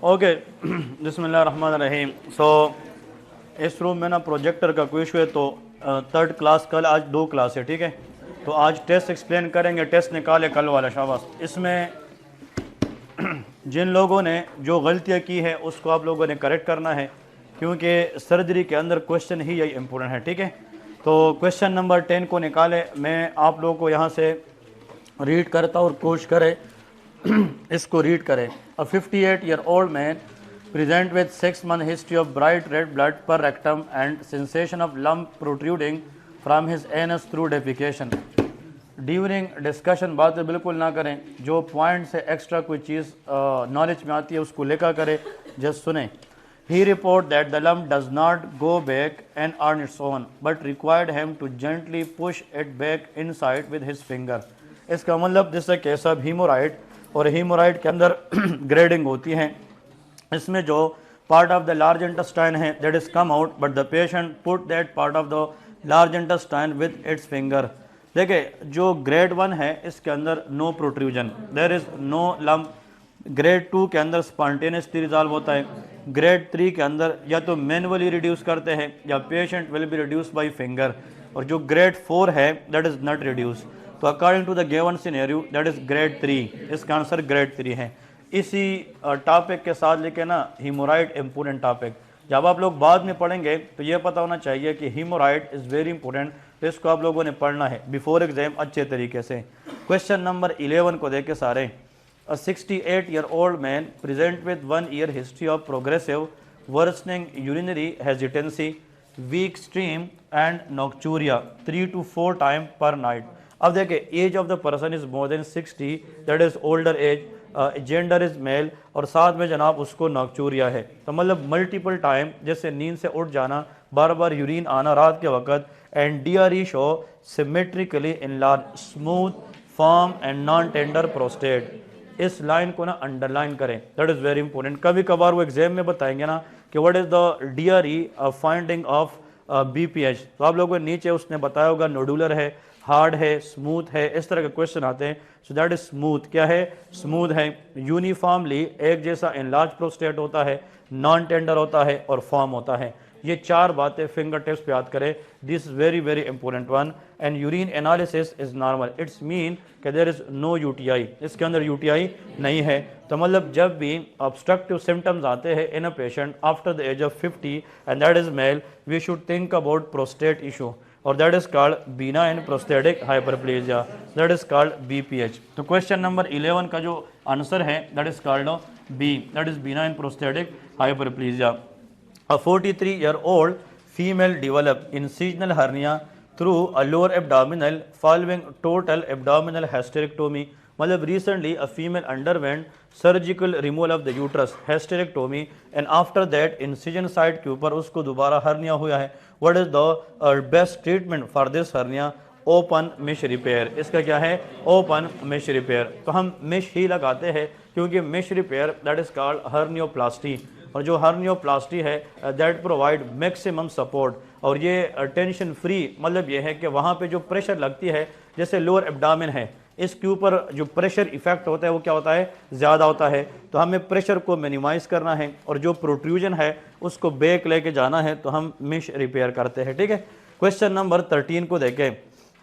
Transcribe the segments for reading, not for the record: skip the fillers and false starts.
Okay बिस्मिल्लाहिर्रहमानिर्रहीम। इस room में ना प्रोजेक्टर का कोई इशू है, तो थर्ड क्लास कल, आज 2 क्लास है, ठीक है। तो आज टेस्ट एक्सप्लेन करेंगे, टेस्ट निकाले कल वाला, शाबाश। इसमें जिन लोगों ने जो गलतियाँ की है उसको आप लोगों ने करेक्ट करना है, क्योंकि सर्जरी के अंदर क्वेश्चन ही यही इम्पोर्टेंट है, ठीक है। तो क्वेश्चन नंबर 10 को निकाले, मैं आप लोगों को यहाँ से रीड करता हूँ और कोशिश करें इसको रीड करें। अ 58-year-old man present with 6-month history of bright red blood per rectum and sensation of lump protruding from his anus through defecation. During discussion बातें बिल्कुल ना करें, जो पॉइंट से एक्स्ट्रा कोई चीज़ नॉलेज में आती है उसको लिखा करें, जस्ट सुने। He report that the lump does not go back and on its own, but required him to gently push it back inside with his finger. इसका मतलब जैसे कैसा हीमोराइड, और हीमोराइड के अंदर ग्रेडिंग होती है। इसमें जो part of the large intestine है that is come out, but the patient put that part of the large intestine with its finger. देखिए जो ग्रेड 1 है इसके अंदर no protrusion, there is no lump. Grade 2 के अंदर स्पॉन्टेनियसली रिजॉल्व होता है। ग्रेड 3 के अंदर या तो मैनुअली रिड्यूस करते हैं या patient will be reduce by finger. और जो ग्रेड 4 है दैट इज नॉट रिड्यूस। तो according to the given scenario that is grade 3, इसका आंसर ग्रेड 3 है। इसी टॉपिक के साथ लेके ना हीमोराइड इम्पोर्टेंट टॉपिक, जब आप लोग बाद में पढ़ेंगे तो ये पता होना चाहिए कि हीमोराइड इज़ वेरी इंपॉर्टेंट, तो इसको आप लोगों ने पढ़ना है बिफोर एग्जाम अच्छे तरीके से। क्वेश्चन नंबर 11 को देखे सारे। A 68-year-old man present with 1 year history of progressive worsening urinary hesitancy, weak stream and nocturia 3 to 4 time per night. अब देखिए age of the person is more than 60, that is older age, gender is male, और साथ में जनाब उसको नॉक्चूरिया है। तो मतलब मल्टीपल टाइम जैसे नींद से उठ जाना, बार बार यूरिन आना रात के वक्त, and DRE show symmetrically enlarge smooth form and non tender prostate. इस लाइन को ना अंडरलाइन करें, दैट इज वेरी इंपॉर्टेंट। कभी कभार वो एग्जाम में बताएंगे ना कि what is the DRE finding of BPH, तो आप लोगों को नीचे उसने बताया होगा नोडुलर है, हार्ड है, स्मूथ है, इस तरह के क्वेश्चन आते हैं। सो दैट इज स्मूथ। क्या है? स्मूथ है। यूनिफॉर्मली एक जैसा एनलार्ज प्रोस्टेट होता है, नॉन टेंडर होता है और फॉर्म होता है। ये 4 बातें फिंगर टिप्स पे याद करें, this is very very important one. And urine analysis is normal, it's mean कि देयर इज नो UTI, इसके अंदर UTI नहीं है। तो मतलब जब भी ऑब्स्ट्रक्टिव सिम्टम्स आते हैं in a patient after the age of 50 and that is male, we should think about prostate issue, और that is called benign prostatic hyperplasia, that is called BPH। तो क्वेश्चन नंबर 11 का जो answer है that is called B, that is benign prostatic hyperplasia. A 43-year-old female developed incisional hernia through a lower abdominal following total abdominal hysterectomy। मतलब recently a female underwent surgical removal of the uterus, hysterectomy, and after that incision site के ऊपर उसको दोबारा hernia हुआ है। What is the best treatment for this hernia? Open mesh repair. इसका क्या है? Open mesh repair. तो हम मिश ही लगाते हैं क्योंकि mesh repair that is called hernioplasty, और जो हर्नियोप्लास्टी है दैट प्रोवाइड मैक्सिमम सपोर्ट, और ये टेंशन फ्री। मतलब ये है कि वहाँ पे जो प्रेशर लगती है, जैसे लोअर एब्डामिन है, इसके ऊपर जो प्रेशर इफेक्ट होता है वो क्या होता है? ज़्यादा होता है। तो हमें प्रेशर को मिनिमाइज करना है और जो प्रोट्रूजन है उसको बैक लेके जाना है, तो हम मिश रिपेयर करते हैं, ठीक है। क्वेश्चन नंबर 13 को देखें।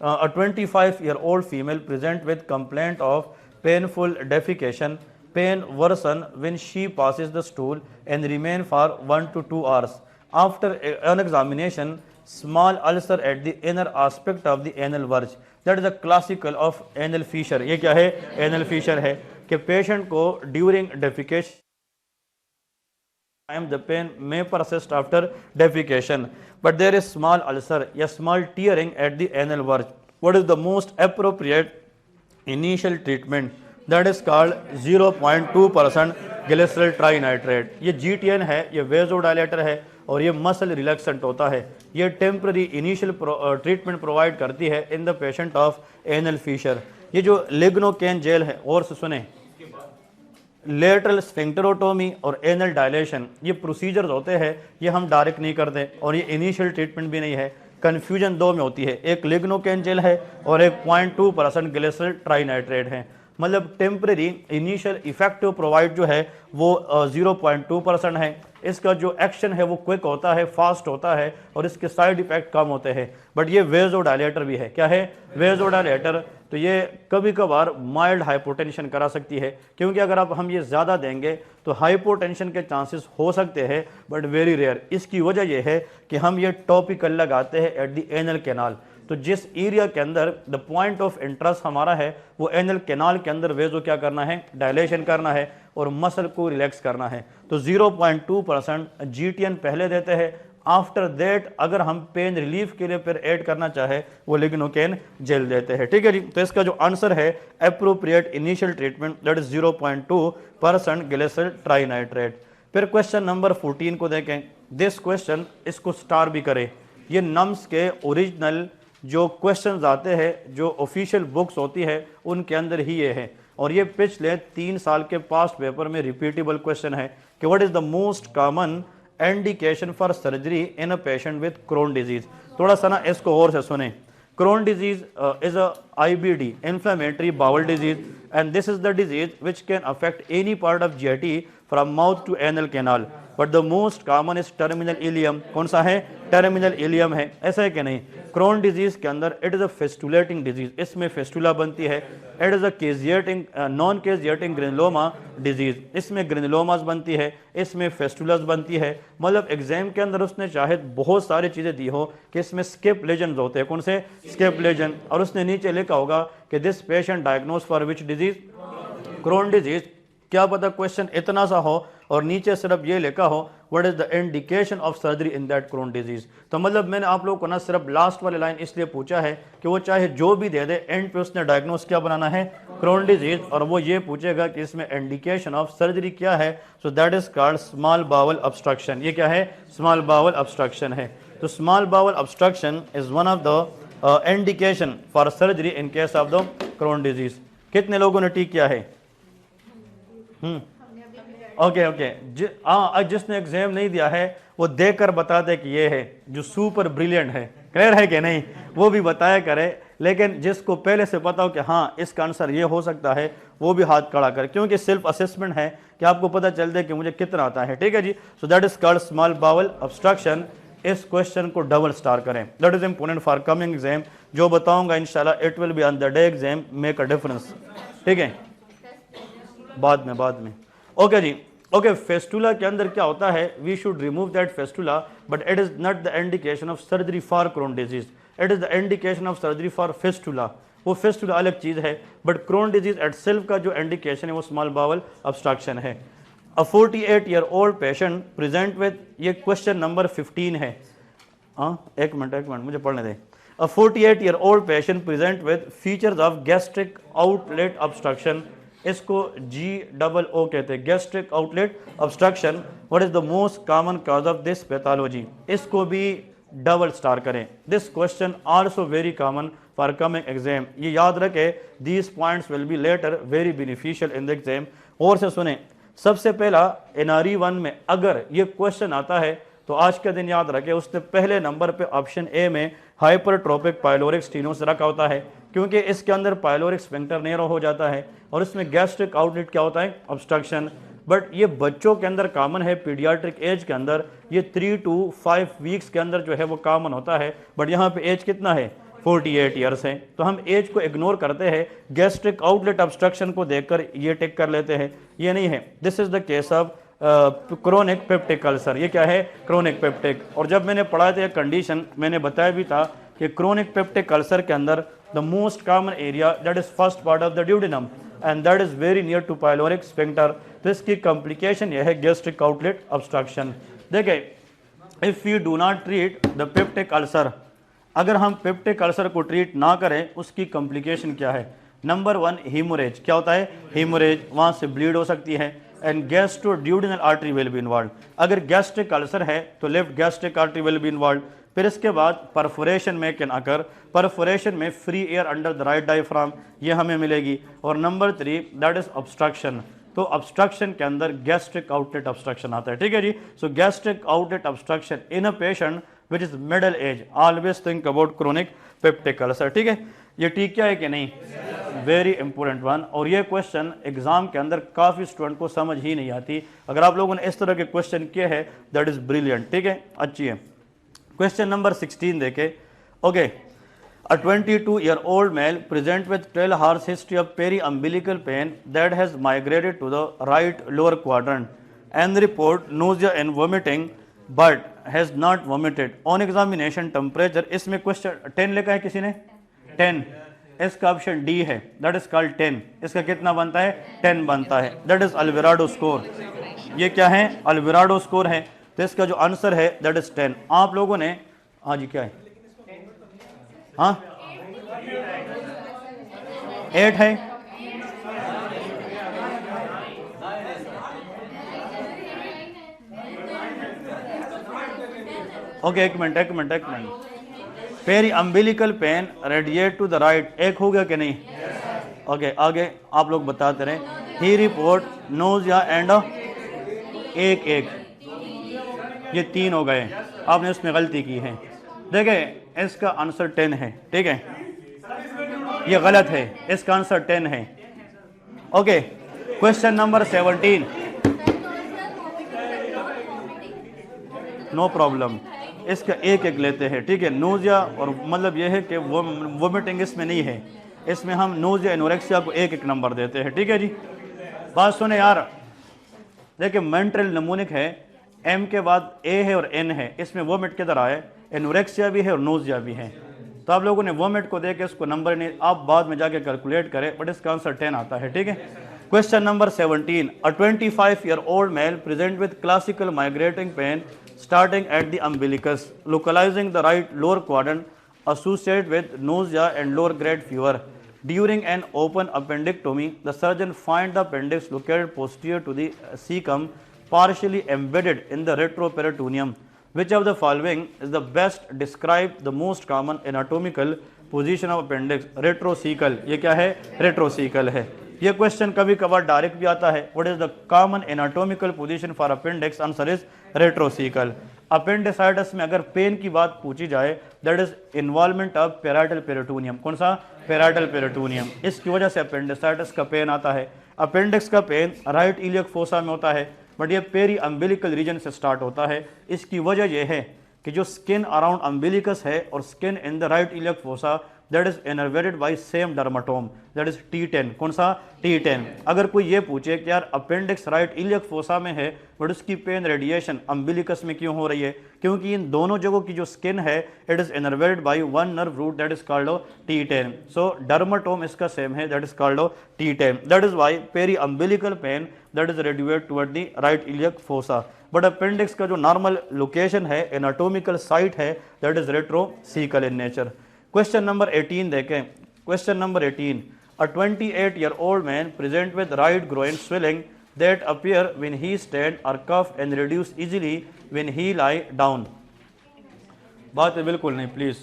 A 25-year-old female present with complaint of painful defecation. Pain worsen when she passes the stool and remain for 1 to 2 hours. After an examination, small ulcer at the inner aspect of the anal verge. That is a classical of anal fissure. ये क्या है? Anal fissure है कि patient को during defecation time the pain may persist after defecation, but there is small ulcer, a small tearing at the anal verge. What is the most appropriate initial treatment? That is called 0.2% glycerol trinitrate। ये GTN है, ये vasodilator है और ये muscle relaxant होता है। ये temporary initial treatment provide करती है in the patient of anal fissure. ये जो लिग्नोकेन जेल है, और से सुने, लेटरल स्फिंक्टरोटोमी और एनल डायलेशन, ये प्रोसीजर्स होते हैं, ये हम डायरेक्ट नहीं करते और ये इनिशियल ट्रीटमेंट भी नहीं है। कन्फ्यूजन 2 में होती है, एक लिग्नोकेन जेल है और एक 0.2% ग्लिसरॉल ट्राइनाइट्रेट है। मतलब टेम्परेरी इनिशियल इफेक्टिव प्रोवाइड जो है वो 0.2% है। इसका जो एक्शन है वो क्विक होता है, फास्ट होता है और इसके साइड इफेक्ट कम होते हैं। बट ये वेज़ोडायलेटर भी है। क्या है? वेज़ोडायलेटर। तो ये कभी कभार माइल्ड हाइपोटेंशन करा सकती है, क्योंकि अगर आप हम ये ज़्यादा देंगे तो हाइपोटेंशन के चांसेस हो सकते हैं, बट वेरी रेयर। इसकी वजह यह है कि हम ये टॉपिकल लगाते हैं एट द एनल कैनाल। तो जिस एरिया के अंदर द पॉइंट ऑफ इंटरेस्ट हमारा है वो एनल कैनाल के अंदर वेजो क्या करना है? डायलेशन करना है और मसल को रिलैक्स करना है। तो 0.2% GTN पहले देते हैं। आफ्टर दैट अगर हम पेन रिलीफ के लिए फिर ऐड करना चाहे वो लिग्नोकेन जेल देते हैं। ठीक है जी। तो इसका जो आंसर है appropriate initial treatment that is 0.2% glycerol trinitrate. फिर क्वेश्चन नंबर 14 को देखें। दिस क्वेश्चन, इसको स्टार भी करें। ये नम्स के ओरिजिनल जो क्वेश्चंस आते हैं, जो ऑफिशियल बुक्स होती है उनके अंदर ही ये है, और ये पिछले 3 साल के पास्ट पेपर में रिपीटेबल क्वेश्चन है कि what is the most common indication for surgery in a patient with Crohn disease. थोड़ा सा ना इसको और से सुने। Crohn disease is a IBD, inflammatory bowel disease, and this is the disease which can affect any part of GIT from mouth to anal canal, but the most common is terminal ileum। कौन सा है? Terminal ileum है। ऐसा है कि नहीं? Crown disease के अंदर इट इज अ फेस्टुलेटिंग डिजीज, इसमें फेस्टुला बनती है। It is a caseating non caseating granuloma disease, इसमें ग्रेनुलोमास बनती है, इसमें फेस्टुलस बनती है। मतलब एग्जाम के अंदर उसने चाहे बहुत सारी चीजें दी हो कि इसमें स्केप लेजेंड होते हैं। कौन से? स्केप लेजेंड। और उसने नीचे लिखा होगा कि this patient diagnose for which disease? Crohn disease. क्या पता क्वेश्चन इतना सा हो और नीचे सिर्फ ये लिखा हो what is the indication of surgery in that Crohn disease. तो मतलब मैंने आप लोगों को ना सिर्फ लास्ट वाली लाइन इसलिए पूछा है कि वो चाहे जो भी दे दे, एंड पे उसने डायग्नोस क्या बनाना है? Crohn disease. और वो ये पूछेगा कि इसमें इंडिकेशन ऑफ सर्जरी क्या है। So that is called small bowel obstruction. ये क्या है? स्मॉल बावल ऑब्स्ट्रक्शन है। तो small bowel obstruction is one of the indication for surgery in case of the Crohn disease. कितने लोगों ने टिक किया है? ओके। जिसने एग्जाम नहीं दिया है वो देखकर बता दे कि ये है जो सुपर ब्रिलियंट है। क्लियर है कि नहीं? वो भी बताया करे। लेकिन जिसको पहले से पता हो कि हाँ इसका आंसर ये हो सकता है, वो भी हाथ खड़ा करे, क्योंकि सेल्फ असेसमेंट है कि आपको पता चल दे कि मुझे कितना आता है। ठीक है जी। So that is called small bowel obstruction. इस क्वेश्चन को डबल स्टार करें। That is important for coming exam. जो बताऊंगा इंशाल्लाह it will be on the day exam make a difference. ठीक है, बाद में ओके जी। ओके, फेस्टुला के अंदर क्या होता है? We should remove that fistula, but it is not the indication of surgery for Crohn disease. It is the indication of surgery for fistula. वो फेस्टुला अलग चीज है, but Crohn disease itself का जो इंडिकेशन है वो small bowel obstruction है। A 48-year-old patient present with, ये क्वेश्चन नंबर 15 है। एक मिनट मुझे पढ़ने दें। A 48-year-old patient present with features of gastric outlet obstruction. इसको GOO कहते हैं, gastric outlet obstruction. What is the most common cause of this pathology? इसको भी डबल स्टार करें। This question also very common for coming exam. ये याद रखे, these points will be later very beneficial in the exam. और से सुने, सबसे पहला NRE 1 में अगर ये क्वेश्चन आता है तो आज के दिन याद रखें, उसने पहले नंबर पे ऑप्शन ए में हाइपरट्रोपिक पाइलोरिक स्टेनोस रखा होता है, क्योंकि इसके अंदर पाइलोरिक स्फिंक्टर नैरो हो जाता है और इसमें गैस्ट्रिक आउटलेट क्या होता है? ऑब्स्ट्रक्शन। बट ये बच्चों के अंदर कॉमन है, पीडियाट्रिक एज के अंदर ये 3 to 5 वीक्स के अंदर जो है वो कॉमन होता है। बट यहाँ पे एज कितना है? 48 ईयर्स है। तो हम एज को इग्नोर करते हैं, गैस्ट्रिक आउटलेट ऑब्स्ट्रक्शन को देखकर ये टिक कर लेते हैं। ये नहीं है। This is the case of chronic peptic ulcer. ये क्या है? Chronic peptic. और जब मैंने पढ़ा था कंडीशन, मैंने बताया भी था कि क्रोनिक पेप्टिक अल्सर के अंदर the most common area that is first part of the duodenum and that is very near to pyloric sphincter. तो इसकी कॉम्प्लिकेशन यह है गैस्ट्रिक आउटलेट ऑब्स्ट्रक्शन। देखिए, if you do not treat the peptic ulcer, अगर हम peptic ulcer को treat ना करें, उसकी कॉम्प्लिकेशन क्या है? Number 1 haemorrhage. क्या होता है? हीमोरेज, वहां से ब्लीड हो सकती है and gastroduodenal artery will be involve. अगर गैस्ट्रिक अल्सर है तो left gastric artery will be involve. फिर इसके बाद परफोरेशन में कैन अकर, परफोरेशन में free air under the right diaphragm, ये हमें मिलेगी। और नंबर 3 दैट इज ऑब्स्ट्रक्शन। तो ऑब्स्ट्रक्शन के अंदर गैस्ट्रिक आउटलेट ऑब्स्ट्रक्शन आता है। ठीक है जी। So gastric outlet obstruction in a patient which is middle age, always think about chronic peptic ulcer. ठीक है, ये ठीक क्या है कि नहीं? Very important one. और ये क्वेश्चन एग्जाम के अंदर काफ़ी स्टूडेंट को समझ ही नहीं आती। अगर आप लोगों ने इस तरह के क्वेश्चन किए हैं दैट इज़ ब्रिलियंट, ठीक है, अच्छी है। क्वेश्चन नंबर 16 देखे। Okay, a 22-year-old male present with 12 hours history of peri-umbilical pain that has migrated to the right lower quadrant and report nausea and vomiting but has not vomited on examination temperature। इसमें question 10 लिखा है किसी ने, 10, इसका option D है, that is called 10। इसका कितना बनता है, 10 बनता है, दैट इज अल्विराडो स्कोर। ये क्या है, अल्विराडो स्कोर है। तो इसका जो आंसर है दैट इज 10। आप लोगों ने, हाँ जी क्या है, हाँ 8 है। ओके एक minute. Periumbilical pain radiate to the right, एक हो गया कि नहीं? ओके आगे आप लोग बताते रहे। ही रिपोर्ट नोजिया एंड एक, ये 3 हो गए, आपने उसमें गलती की है। देखें इसका आंसर 10 है, ठीक है, ये गलत है, इसका आंसर 10 है। Okay, question number 17, no problem, इसका एक लेते हैं, ठीक है। नोजिया और मतलब यह है कि वो वोमिटिंग इसमें नहीं है, इसमें हम नोजिया एनोरेक्सिया को एक नंबर देते हैं, ठीक है जी। बात सुने यार, देखिए मेंटल नमूनिक है, एम के बाद ए है और एन है, इसमें वोमिट किधर आए, एनोरेक्सिया भी है और नोजिया भी है। तो आप लोगों ने वोमिट को देके इसको नंबर नहीं, आप बाद में जाके कैलकुलेट करें, बट इसका आंसर 10 आता है, ठीक है। Question number 17, a 25-year-old male present with classical migrating pain starting at the umbilicus, localizing the right lower quadrant, associated with nausea and lower grade fever. During an open appendectomy, the surgeon find the appendix located posterior to the cecum, partially embedded in the retroperitoneum. Which of the following is the best describe the most common anatomical position of appendix? Retrocecal, ये क्या है, retrocecal है। ये question कभी कभार direct भी आता है, what is the common anatomical position for appendix? Answer is retrocaecal. Appendicitis में अगर पेन की बात पूछी जाए that is involvement of parietal peritoneum, कौन सा, पैराइटल पेरिटोनियम, इसकी वजह से अपेंडिसाइटिस का पेन आता है। अपेंडिक्स का पेन राइट इलियक फोसा में होता है, बट ये पेरी अम्बिलिकल रीजन से स्टार्ट होता है। इसकी वजह यह है कि जो स्किन अराउंड अम्बिलिकस है और skin in the right iliac fossa that is innervated bye same dermatome, that is T10, कौन सा, T10। अगर कोई ये पूछे कि यार अपेंडिक्स राइट इलियक फोसा में है बट उसकी पेन रेडिएशन अम्बिलिकस में क्यों हो रही है, क्योंकि इन दोनों जगहों की जो स्किन है it is innervated by one nerve root that is called T10। So dermatome इसका सेम है, that is called T10, that is why periumbilical pain that is radiate toward the right iliac fossa. But appendix का जो normal location है, anatomical site है, that is retrocaecal in nature. Question number 18 देखें। Question number 18, a 28-year-old man present with right groin swelling that appear when he stand or cough and reduce easily when he lie down। बात है बिल्कुल नहीं please.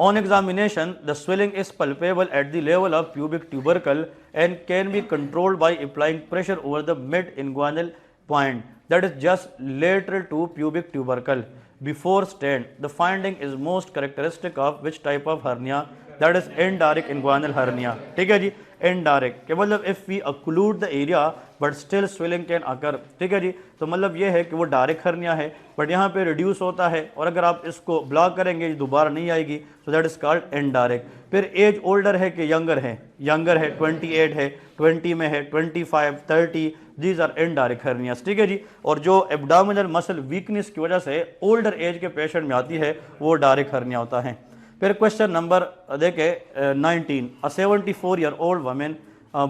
On examination, the swelling is palpable at the level of pubic tubercle and can be controlled by applying pressure over the mid-inguinal point that is just lateral to pubic tubercle. Before stand, the finding is most characteristic of which type of hernia? That is endorheic inguinal hernia, ठीक है जी। endorheic के मतलब if we occlude the area but still swelling can occur, ठीक है जी। तो मतलब ये है कि वो डायरेक्ट हर्निया है बट यहाँ पे रिड्यूस होता है और अगर आप इसको ब्लॉक करेंगे दोबारा नहीं आएगी, सो दैट इज कॉल्ड एंडोरिक। फिर एज ओल्डर है कि यंगर है, यंगर है 28 है, 20 में है, 25, 30, दीज आर एंडोरिक हर्नियास, ठीक है जी। और जो एब्डोमिनल मसल वीकनेस की वजह से ओल्डर एज के पेशेंट में आती है वो डायरेक्ट हर्निया होता है। फिर क्वेश्चन नंबर देखे 19, a 74-year-old woman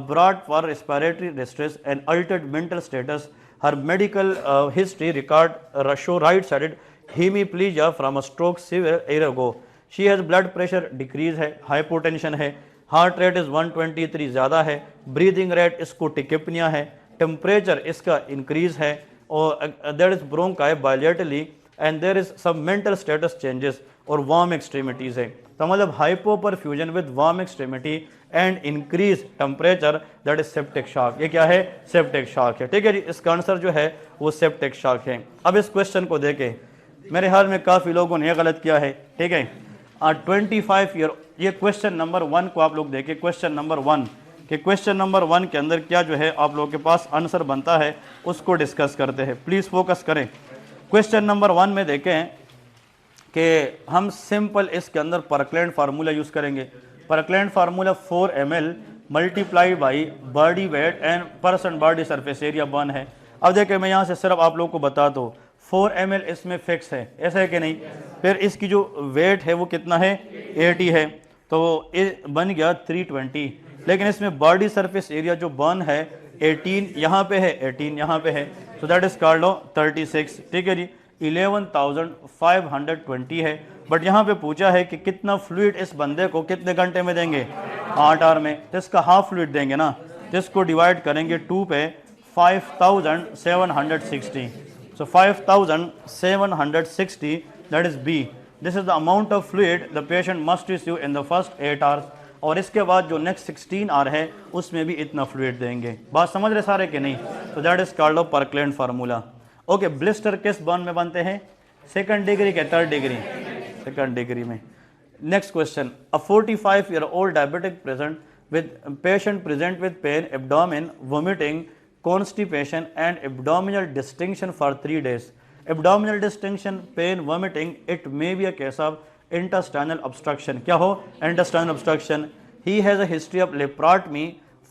brought for respiratory distress and altered mental status. Her medical history record show right-sided hemiplegia from a stroke severe year ago. She has blood pressure decrease है, hypotension है, heart rate is 123 ज़्यादा है, breathing rate इसको टिकेपनिया है, temperature इसका increase है और there is bronchi bilaterally and there is some mental status changes और वार्म एक्सट्रीमिटीज है। तो मतलब hypoperfusion with warm extremity and increase temperature that is septic shock. ये क्या है, सेप्टिक शॉक है, ठीक है जी। इसका आंसर जो है वो सेप्टिक शॉक है। अब इस क्वेश्चन को देखें, मेरे ख्याल में काफ़ी लोगों ने गलत किया है, ठीक है। 25 ईयर, ये क्वेश्चन नंबर 1 को आप लोग देखें, क्वेश्चन नंबर 1 कि क्वेश्चन नंबर 1 के अंदर क्या जो है आप लोगों के पास आंसर बनता है उसको डिस्कस करते हैं, प्लीज़ फोकस करें। क्वेश्चन नंबर 1 में देखें कि हम सिंपल इसके अंदर परक्लेंड फार्मूला यूज़ करेंगे। Parkland formula 4 ml multiply by body weight and percent body surface area burn है। अब देखिए मैं यहाँ से सिर्फ आप लोगों को बता दूँ 4 ml इसमें फिक्स है, ऐसा है कि नहीं। फिर इसकी जो वेट है वो कितना है 80 है, तो ये बन गया 320। लेकिन इसमें बॉडी सरफेस एरिया जो बर्न है 18 यहाँ पे है, 18 यहाँ पे है, सो दैट इज कॉल्ड 36, ठीक है जी। 11,520 है, बट यहाँ पे पूछा है कि कितना फ्लूइड इस बंदे को कितने घंटे में देंगे, 8 आवर में, तो इसका हाफ फ्लूइड देंगे ना, तो इसको डिवाइड करेंगे 2 पे 5,760, so 5,760 that is B, this is the amount of fluid the patient must receive in the first 8 hours, और इसके बाद जो नेक्स्ट 16 आवर है उसमें भी इतना फ्लूइड देंगे। बात समझ रहे सारे कि नहीं, तो that is called of Parkland formula. Okay, blister किस बर्न में बनते हैं, सेकंड डिग्री के थर्ड डिग्री, सेकंड डिग्री में। Next question, a 45-year-old diabetic patient present with pain, abdomen, vomiting, constipation and abdominal distension for 3 days. Abdominal distension, pain, vomiting, it may be a case of intestinal obstruction. क्या हो, intestinal obstruction. He has a history of laparotomy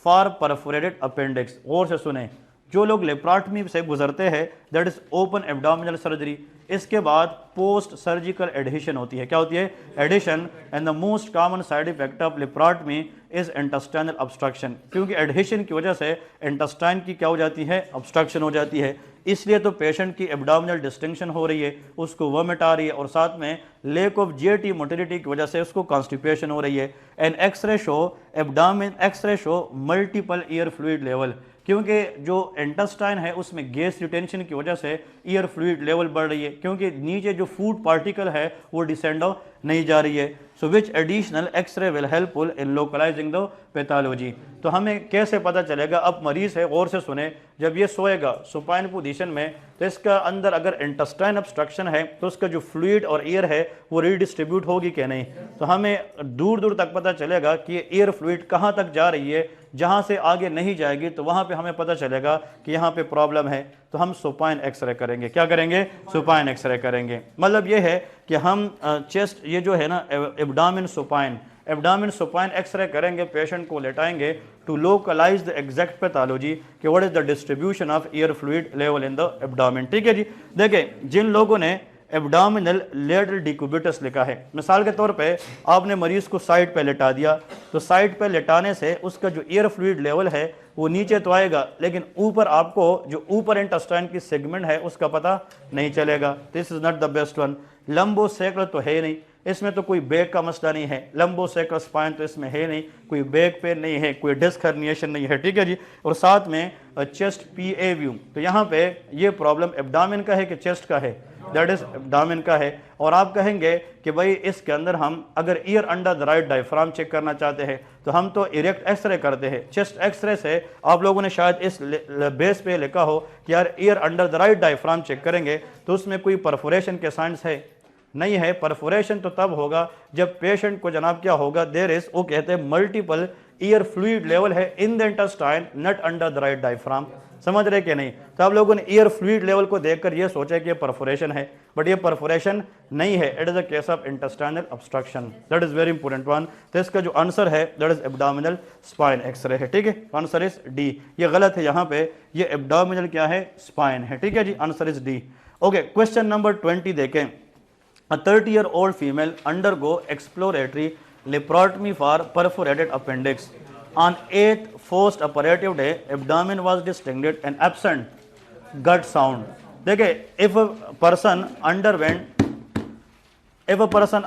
for perforated appendix. और से सुने, जो लोग लेप्राटमी से गुजरते हैं that is open abdominal surgery, इसके बाद पोस्ट सर्जिकल एडिशन होती है। क्या होती है, adhesion, and the most common side effect of laparotomy is intestinal obstruction, क्योंकि एडिशन की वजह से इंटेस्टाइन की क्या हो जाती है, ऑब्स्ट्रक्शन हो जाती है, इसलिए तो पेशेंट की एब्डोमिनल डिस्टिंक्शन हो रही है, उसको वोमिट आ रही है, और साथ में लेक ऑफ जीएटी मोटिलिटी की वजह से उसको कॉन्स्टिपेशन हो रही है। And X ray show abdomen, X ray show multiple air fluid level, क्योंकि जो इंटेस्टाइन है उसमें गैस रिटेंशन की वजह से ईयर फ्लूइड लेवल बढ़ रही है, क्योंकि नीचे जो फूड पार्टिकल है वो डिसेंड नहीं जा रही है। So which additional x-ray will helpful in localising the pathology. तो हमें कैसे पता चलेगा, अब मरीज है गौर से सुने, जब ये सोएगा सुपाइन पोजीशन में, तो इसका अंदर अगर इंटेस्टाइन ऑब्स्ट्रक्शन है तो उसका जो फ्लूइड और एयर है वो रीडिस्ट्रीब्यूट होगी कि नहीं, तो हमें दूर दूर तक पता चलेगा कि ये एयर फ्लूइड कहाँ तक जा रही है, जहाँ से आगे नहीं जाएगी तो वहाँ पे हमें पता चलेगा कि यहाँ पे प्रॉब्लम है, तो हम सुपाइन एक्सरे करेंगे। क्या करेंगे, सुपाइन एक्सरे करेंगे। मतलब ये है कि हम चेस्ट, ये जो है ना abdomen supine, abdomen supine x-ray करेंगे, पेशेंट को लेटाएंगे to localise the exact pathology कि what is the distribution of air fluid level in the abdomen. ठीक है जी। देखिए, जिन लोगों ने एब्डोमिनल लेटरल डिक्यूबिटस लिखा है, मिसाल के तौर पे आपने मरीज को साइड पे लेटा दिया, तो साइड पे लेटाने से उसका जो एयर फ्लूइड लेवल है वो नीचे तो आएगा, लेकिन ऊपर आपको जो ऊपर इंटेस्टाइन की सेगमेंट है उसका पता नहीं चलेगा। This is not the best one. Lumbosacral तो है नहीं, इसमें तो कोई बैक का मसला नहीं है, लंबोसेक्रल स्पाइन तो इसमें है नहीं, कोई बैक पेन नहीं है, कोई डिस्क हर्निएशन नहीं है। ठीक है जी। और साथ में चेस्ट पीए व्यू, तो यहाँ पे ये प्रॉब्लम एब्डोमेन का है कि चेस्ट का है, दैट इज एब्डोमेन का है। और आप कहेंगे कि भाई इसके अंदर हम अगर air under the right diaphragm check करना चाहते हैं तो हम तो इरेक्ट एक्सरे करते हैं। चेस्ट एक्सरे से आप लोगों ने शायद इस बेस पे लिखा हो कि यार air under the right diaphragm check करेंगे, तो उसमें कोई परफोरेशन के साइंस है नहीं है। परफोरेशन तो तब होगा जब पेशेंट को जनाब क्या होगा, देयर इज, वो कहते हैं मल्टीपल ईयर फ्लूइड लेवल है in the intestine, not under the right diaphragm. समझ रहे कि नहीं। तो आप लोगों ने ईयर फ्लूइड लेवल को देखकर ये सोचा कि ये परफोरेशन है, बट ये परफोरेशन नहीं है, it is a case of intestinal obstruction. That is very important one. तो इसका जो आंसर है that is abdominal spine X ray है। ठीक है, आंसर इज डी। ये गलत है, यहाँ पे ये एब्डोमिनल क्या है, स्पाइन है। ठीक है जी, answer is D. Okay, question number 20 देखें। A 30-year-old female undergo exploratory laparotomy for perforated appendix. On 8th post-operative day, abdomen was distended and absent gut sound. देखिए, if a person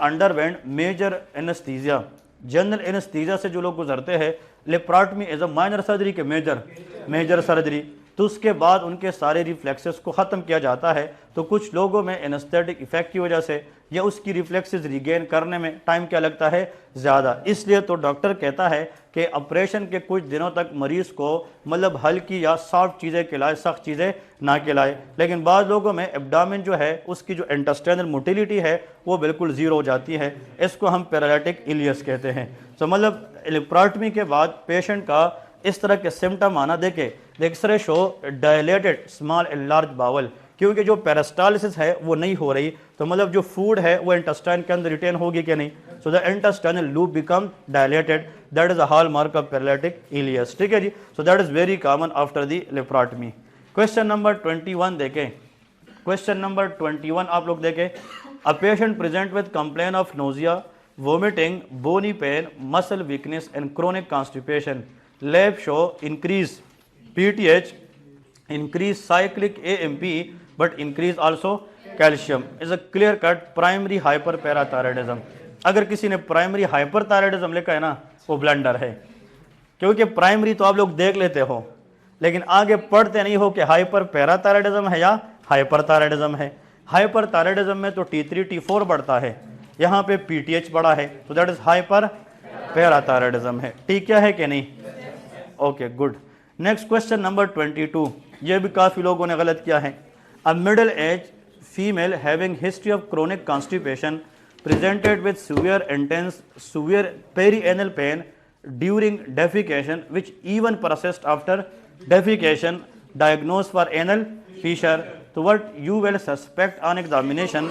underwent major anesthesia, general anaesthesia से जो लोग गुजरते हैं, लेप्राटमी is a minor surgery के major surgery, तो उसके बाद उनके सारे रिफ्लेक्सेस को ख़त्म किया जाता है। तो कुछ लोगों में एनेस्थेटिक इफेक्ट की वजह से या उसकी रिफ्लेक्सेस रिगेन करने में टाइम क्या लगता है, ज़्यादा। इसलिए तो डॉक्टर कहता है कि ऑपरेशन के कुछ दिनों तक मरीज़ को मतलब हल्की या सॉफ्ट चीज़ें खिलाए, सख्त चीज़ें ना खिलाए। लेकिन बाद लोगों में एब्डामिन जो है उसकी जो इंटेस्टाइनल मोटिलिटी है वो बिल्कुल ज़ीरो हो जाती है। इसको हम पैरालिटिक इलियस कहते हैं। तो मतलब लेप्रोटमी के बाद पेशेंट का इस तरह के सिम्टम आना देखे, X ray show dilated small and large bowel, क्योंकि जो पेरिस्टालिसिस है वो नहीं हो रही, तो मतलब जो फूड है वो इंटेस्टाइन के अंदर रिटेन होगी कि नहीं। So the intestinal loop become dilated, that is a hallmark of paralytic ileus. ठीक है जी। So that is very common after the laparotomy. Question number 21 देखें। क्वेश्चन नंबर 21 आप लोग देखें। A patient present with complain of nausea, vomiting, bony pain, muscle weakness and chronic constipation. Lab show increase PTH, increase cyclic AMP, but increase also calcium, is a clear cut primary hyperparathyroidism। अगर किसी ने primary hyperthyroidism लिखा है ना वो blunder है, क्योंकि primary तो आप लोग देख लेते हो लेकिन आगे पढ़ते नहीं हो कि हाइपर पैराथायराइडिज्म है या हाइपरथायराइडिज्म है। हाइपरथायराइडिज्म में तो T3 T4 बढ़ता है, यहाँ पे PTH बढ़ा है, तो दैट इज हाइपर पैराथायराइडिज्म है। ठीक है कि नहीं? Okay good. Next question number 22, ये भी काफ़ी लोगों ने गलत किया है। A middle age female having history of chronic constipation presented with severe intense severe perianal pen during defecation which even persist after defecation, diagnosed for anal fissure. So what you will suspect on examination,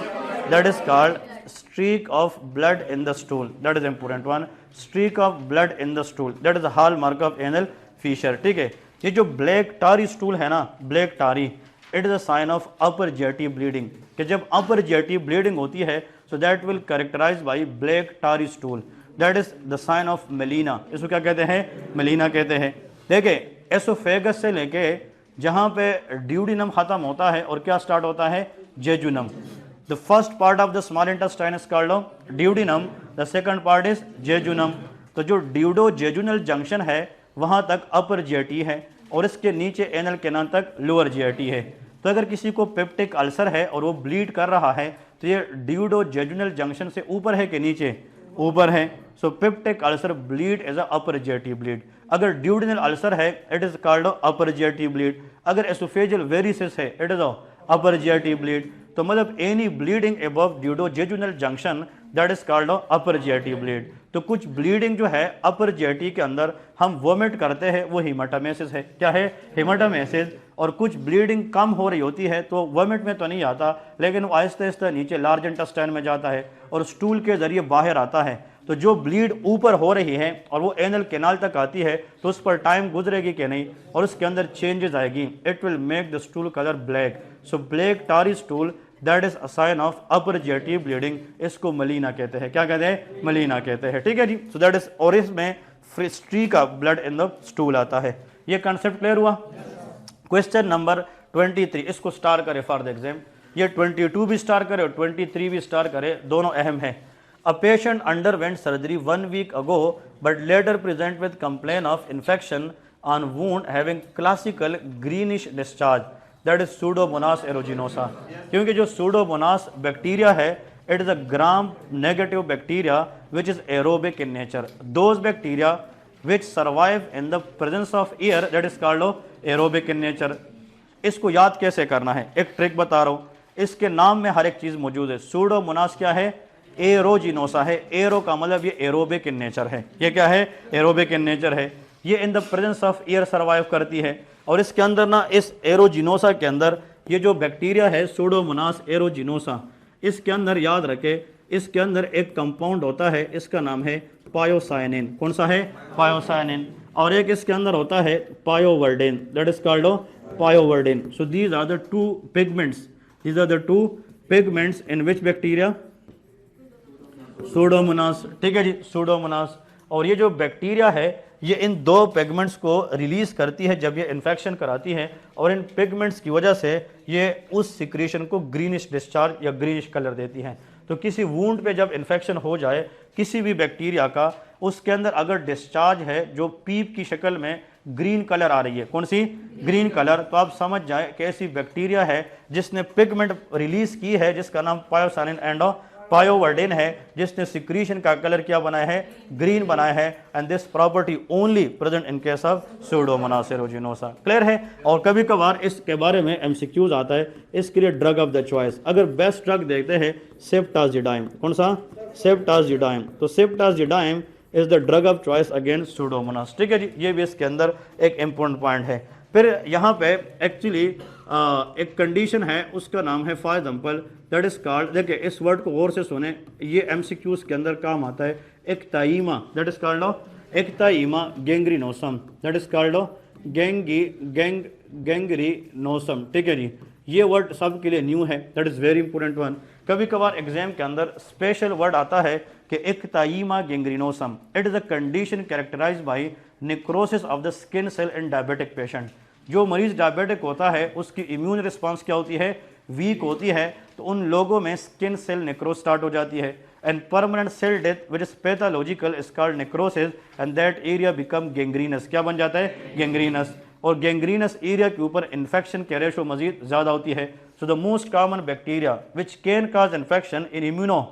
that is called streak of blood in the stool. That is important one, streak of blood in the stool, that is a hallmark of anal fissure। ठीक है। ये जो black tarry stool है ना, black tarry, it is a sign of upper GT bleeding, कि जब upper GT bleeding होती है so that will characterise by black tarry stool, that is the sign of melaena. इसको क्या कहते हैं? मेलिना कहते हैं। देखिए एसोफेगस से लेके जहाँ पे ड्यूडिनम खत्म होता है और क्या स्टार्ट होता है? Jejunum. The first part of the small intestine is called duodenum, the second part is jejunum. तो जो ड्यूडो जेजुनल जंक्शन है वहाँ तक अपर जेटी है और इसके नीचे एनल कैनाल तक लोअर जेटी है। तो अगर किसी को पेप्टिक अल्सर है और वो ब्लीड कर रहा है तो ये ड्यूडो जेजुनल जंक्शन से ऊपर है कि नीचे? ऊपर है। So peptic ulcer bleed as a upper GT bleed. अगर ड्यूडिनल अल्सर है it is called upper GT bleed. अगर एसोफेजियल वेरिसेस है it is upper GT bleed. तो मतलब any bleeding above duodenojejunal junction that is called upper GT bleed. तो कुछ bleeding जो है अपर जेटी के अंदर हम वोमिट करते हैं वो हेमाटोमेसिस है। क्या है? हेमाटोमेसिस। और कुछ ब्लीडिंग कम हो रही होती है तो वोमिट में तो नहीं आता लेकिन वो आहिस्ता आहिस्ता नीचे लार्ज इंटेस्टाइन में जाता है और स्टूल के जरिए बाहर आता है। तो जो ब्लीड ऊपर हो रही है और वो एनल कैनाल तक आती है तो उस पर टाइम गुजरेगी कि नहीं और उसके अंदर चेंजेस आएगी, it will make the stool colour black. So black tarry stool that is a sign of upper GT bleeding. इसको मलीना कहते हैं। क्या कहते हैं? मलीना कहते हैं। ठीक है जी। सो दैट इज, और इसमें streak of blood in the stool आता है। ये कंसेप्ट क्लियर हुआ? क्वेश्चन नंबर 23, इसको स्टार करे फॉर द एग्जाम। ये 22 भी स्टार करे और 23 भी स्टार करे, दोनों अहम है। A patient underwent surgery 1 week ago but later present with complaint of infection on wound having classical greenish discharge, that is Pseudomonas aeruginosa। क्योंकि जो Pseudomonas बैक्टीरिया है it is a gram negative bacteria which is aerobic in nature। Those bacteria which survive in the presence of air that is called aerobic in nature। इसको याद कैसे करना है? एक trick बता रहा हूँ, इसके नाम में हर एक चीज़ मौजूद है। Pseudomonas क्या है? एरोजिनोसा है। एरो का मतलब ये एरोबिक इन नेचर है। ये क्या है? एरोबिक इन नेचर है। ये in the presence of air survive करती है और इसके अंदर ना, इस एरोजिनोसा के अंदर ये जो बैक्टीरिया है सूडोमोनास एरोजिनोसा, इसके अंदर याद रखे इसके अंदर एक कंपाउंड होता है, इसका नाम है पायोसाइनिन। कौन सा है? पायोसाइनिन। और एक इसके अंदर होता है pyoverdine, that is called pyoverdine. So these are the two pigments, these are the two pigments in which bacteria? Pseudomonas. ठीक है जी, सूडोमोनास। और ये जो बैक्टीरिया है ये इन दो पिगमेंट्स को रिलीज करती है जब ये इन्फेक्शन कराती है और इन पिगमेंट्स की वजह से ये उस सिक्रीशन को ग्रीनिश डिस्चार्ज या ग्रीनिश कलर देती हैं। तो किसी वूंड पे जब इन्फेक्शन हो जाए किसी भी बैक्टीरिया का, उसके अंदर अगर डिस्चार्ज है जो पीप की शक्ल में ग्रीन कलर आ रही है, कौन सी, ग्रीन कलर, तो आप समझ जाए कि ऐसी बैक्टीरिया है जिसने पिगमेंट रिलीज की है जिसका नाम पायोसानिन एंड पायोवर्डिन है, जिसने सिक्रीशन का कलर क्या बनाया है, ग्रीन बनाया है, and this property only present in case of Pseudomonas aeruginosa. Clear है। और कभी कभार इसके बारे में एमसीक्यूज आता है, इसके लिए ड्रग ऑफ द चॉइस, अगर बेस्ट ड्रग देखते हैं सेप्टाजिडाइम, कौन सा, सेप्टाजिडाइम, तो ceftazidime is the drug of choice against Pseudomonas. ठीक है जी, ये भी इसके अंदर एक इंपॉर्टेंट पॉइंट है। फिर यहाँ पे एक्चुअली एक कंडीशन है, उसका नाम है for example that is called, देखिए इस वर्ड को गौर से सुने, ये एमसीक्यूज के अंदर काम आता है, ecthyma, that is called ecthyma gangrenosum, that is called gangrenosum. ठीक है जी, ये वर्ड सबके लिए न्यू है, that is very important one. कभी कभार एग्जाम के अंदर स्पेशल वर्ड आता है कि ecthyma gangrenosum, it is a condition characterise by necrosis of the skin cell in diabetic patient. जो मरीज डायबिटिक होता है उसकी इम्यून रिस्पांस क्या होती है, वीक होती है, तो उन लोगों में स्किन सेल नेक्रोस स्टार्ट हो जाती है, and permanent cell death which is pathological is called necrosis, and that area become gangrenous, क्या बन जाता है, गैंग्रीनस। और गैंग्रीनस एरिया के ऊपर इन्फेक्शन के रेशो मजीद ज़्यादा होती है। So the most common bacteria which can cause infection in immuno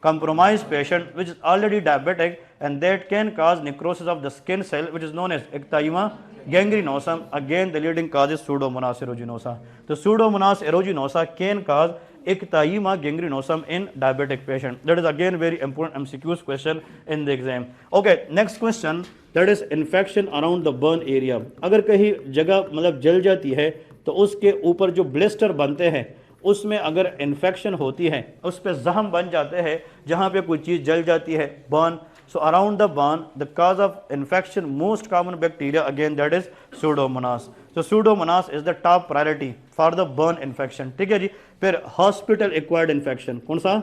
compromised patient which is already diabetic and that can cause necrosis of the skin cell which is known as ecthyma gangrenosum. Again the leading cause is Pseudomonas aeruginosa. The Pseudomonas aeruginosa can cause ecthyma gangrenosum in diabetic patient. That is again very important MCQs question in the exam. Okay, next question, that is infection around the burn area. अगर कहीं जगह मतलब जल जाती है तो उसके ऊपर जो ब्लिस्टर बनते हैं उसमें अगर इन्फेक्शन होती है, उस पर जख्म बन जाते हैं जहाँ पे कोई चीज़ जल जाती है, burn. So around the burn the cause of infection most common bacteria again that is Pseudomonas. तो Pseudomonas is the top priority for the burn infection. ठीक है जी। फिर हॉस्पिटल एक्वायर्ड इन्फेक्शन, कौन सा,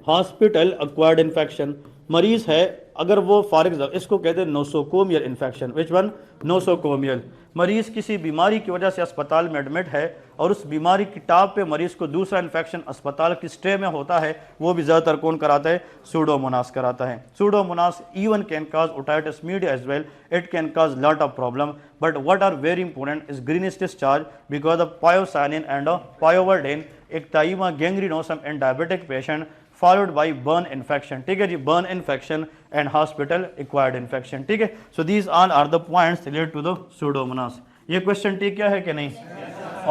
हॉस्पिटल एक्वायर्ड इन्फेक्शन, मरीज है अगर वो फॉर एग्जाम्पल इसको कहते हैं nosocomial infection, which one, nosocomial, मरीज किसी बीमारी की वजह से अस्पताल में एडमिट है और उस बीमारी की टाप पे मरीज को दूसरा इन्फेक्शन अस्पताल की स्टे में होता है, वो भी ज़्यादातर कौन कराता है, सूडोमोनास कराता है। Pseudomonas even can cause otitis media as well, it can cause lot of problem, but what are very important is greenish discharge because of pyocyanin and pyoverdine, ecthyma gangrenosum in diabetic patient followed by burn infection। ठीक है जी, burn infection and hospital acquired infection। ठीक है, so these all are the points related to the pseudomonas। ये question ठीक क्या है कि नहीं,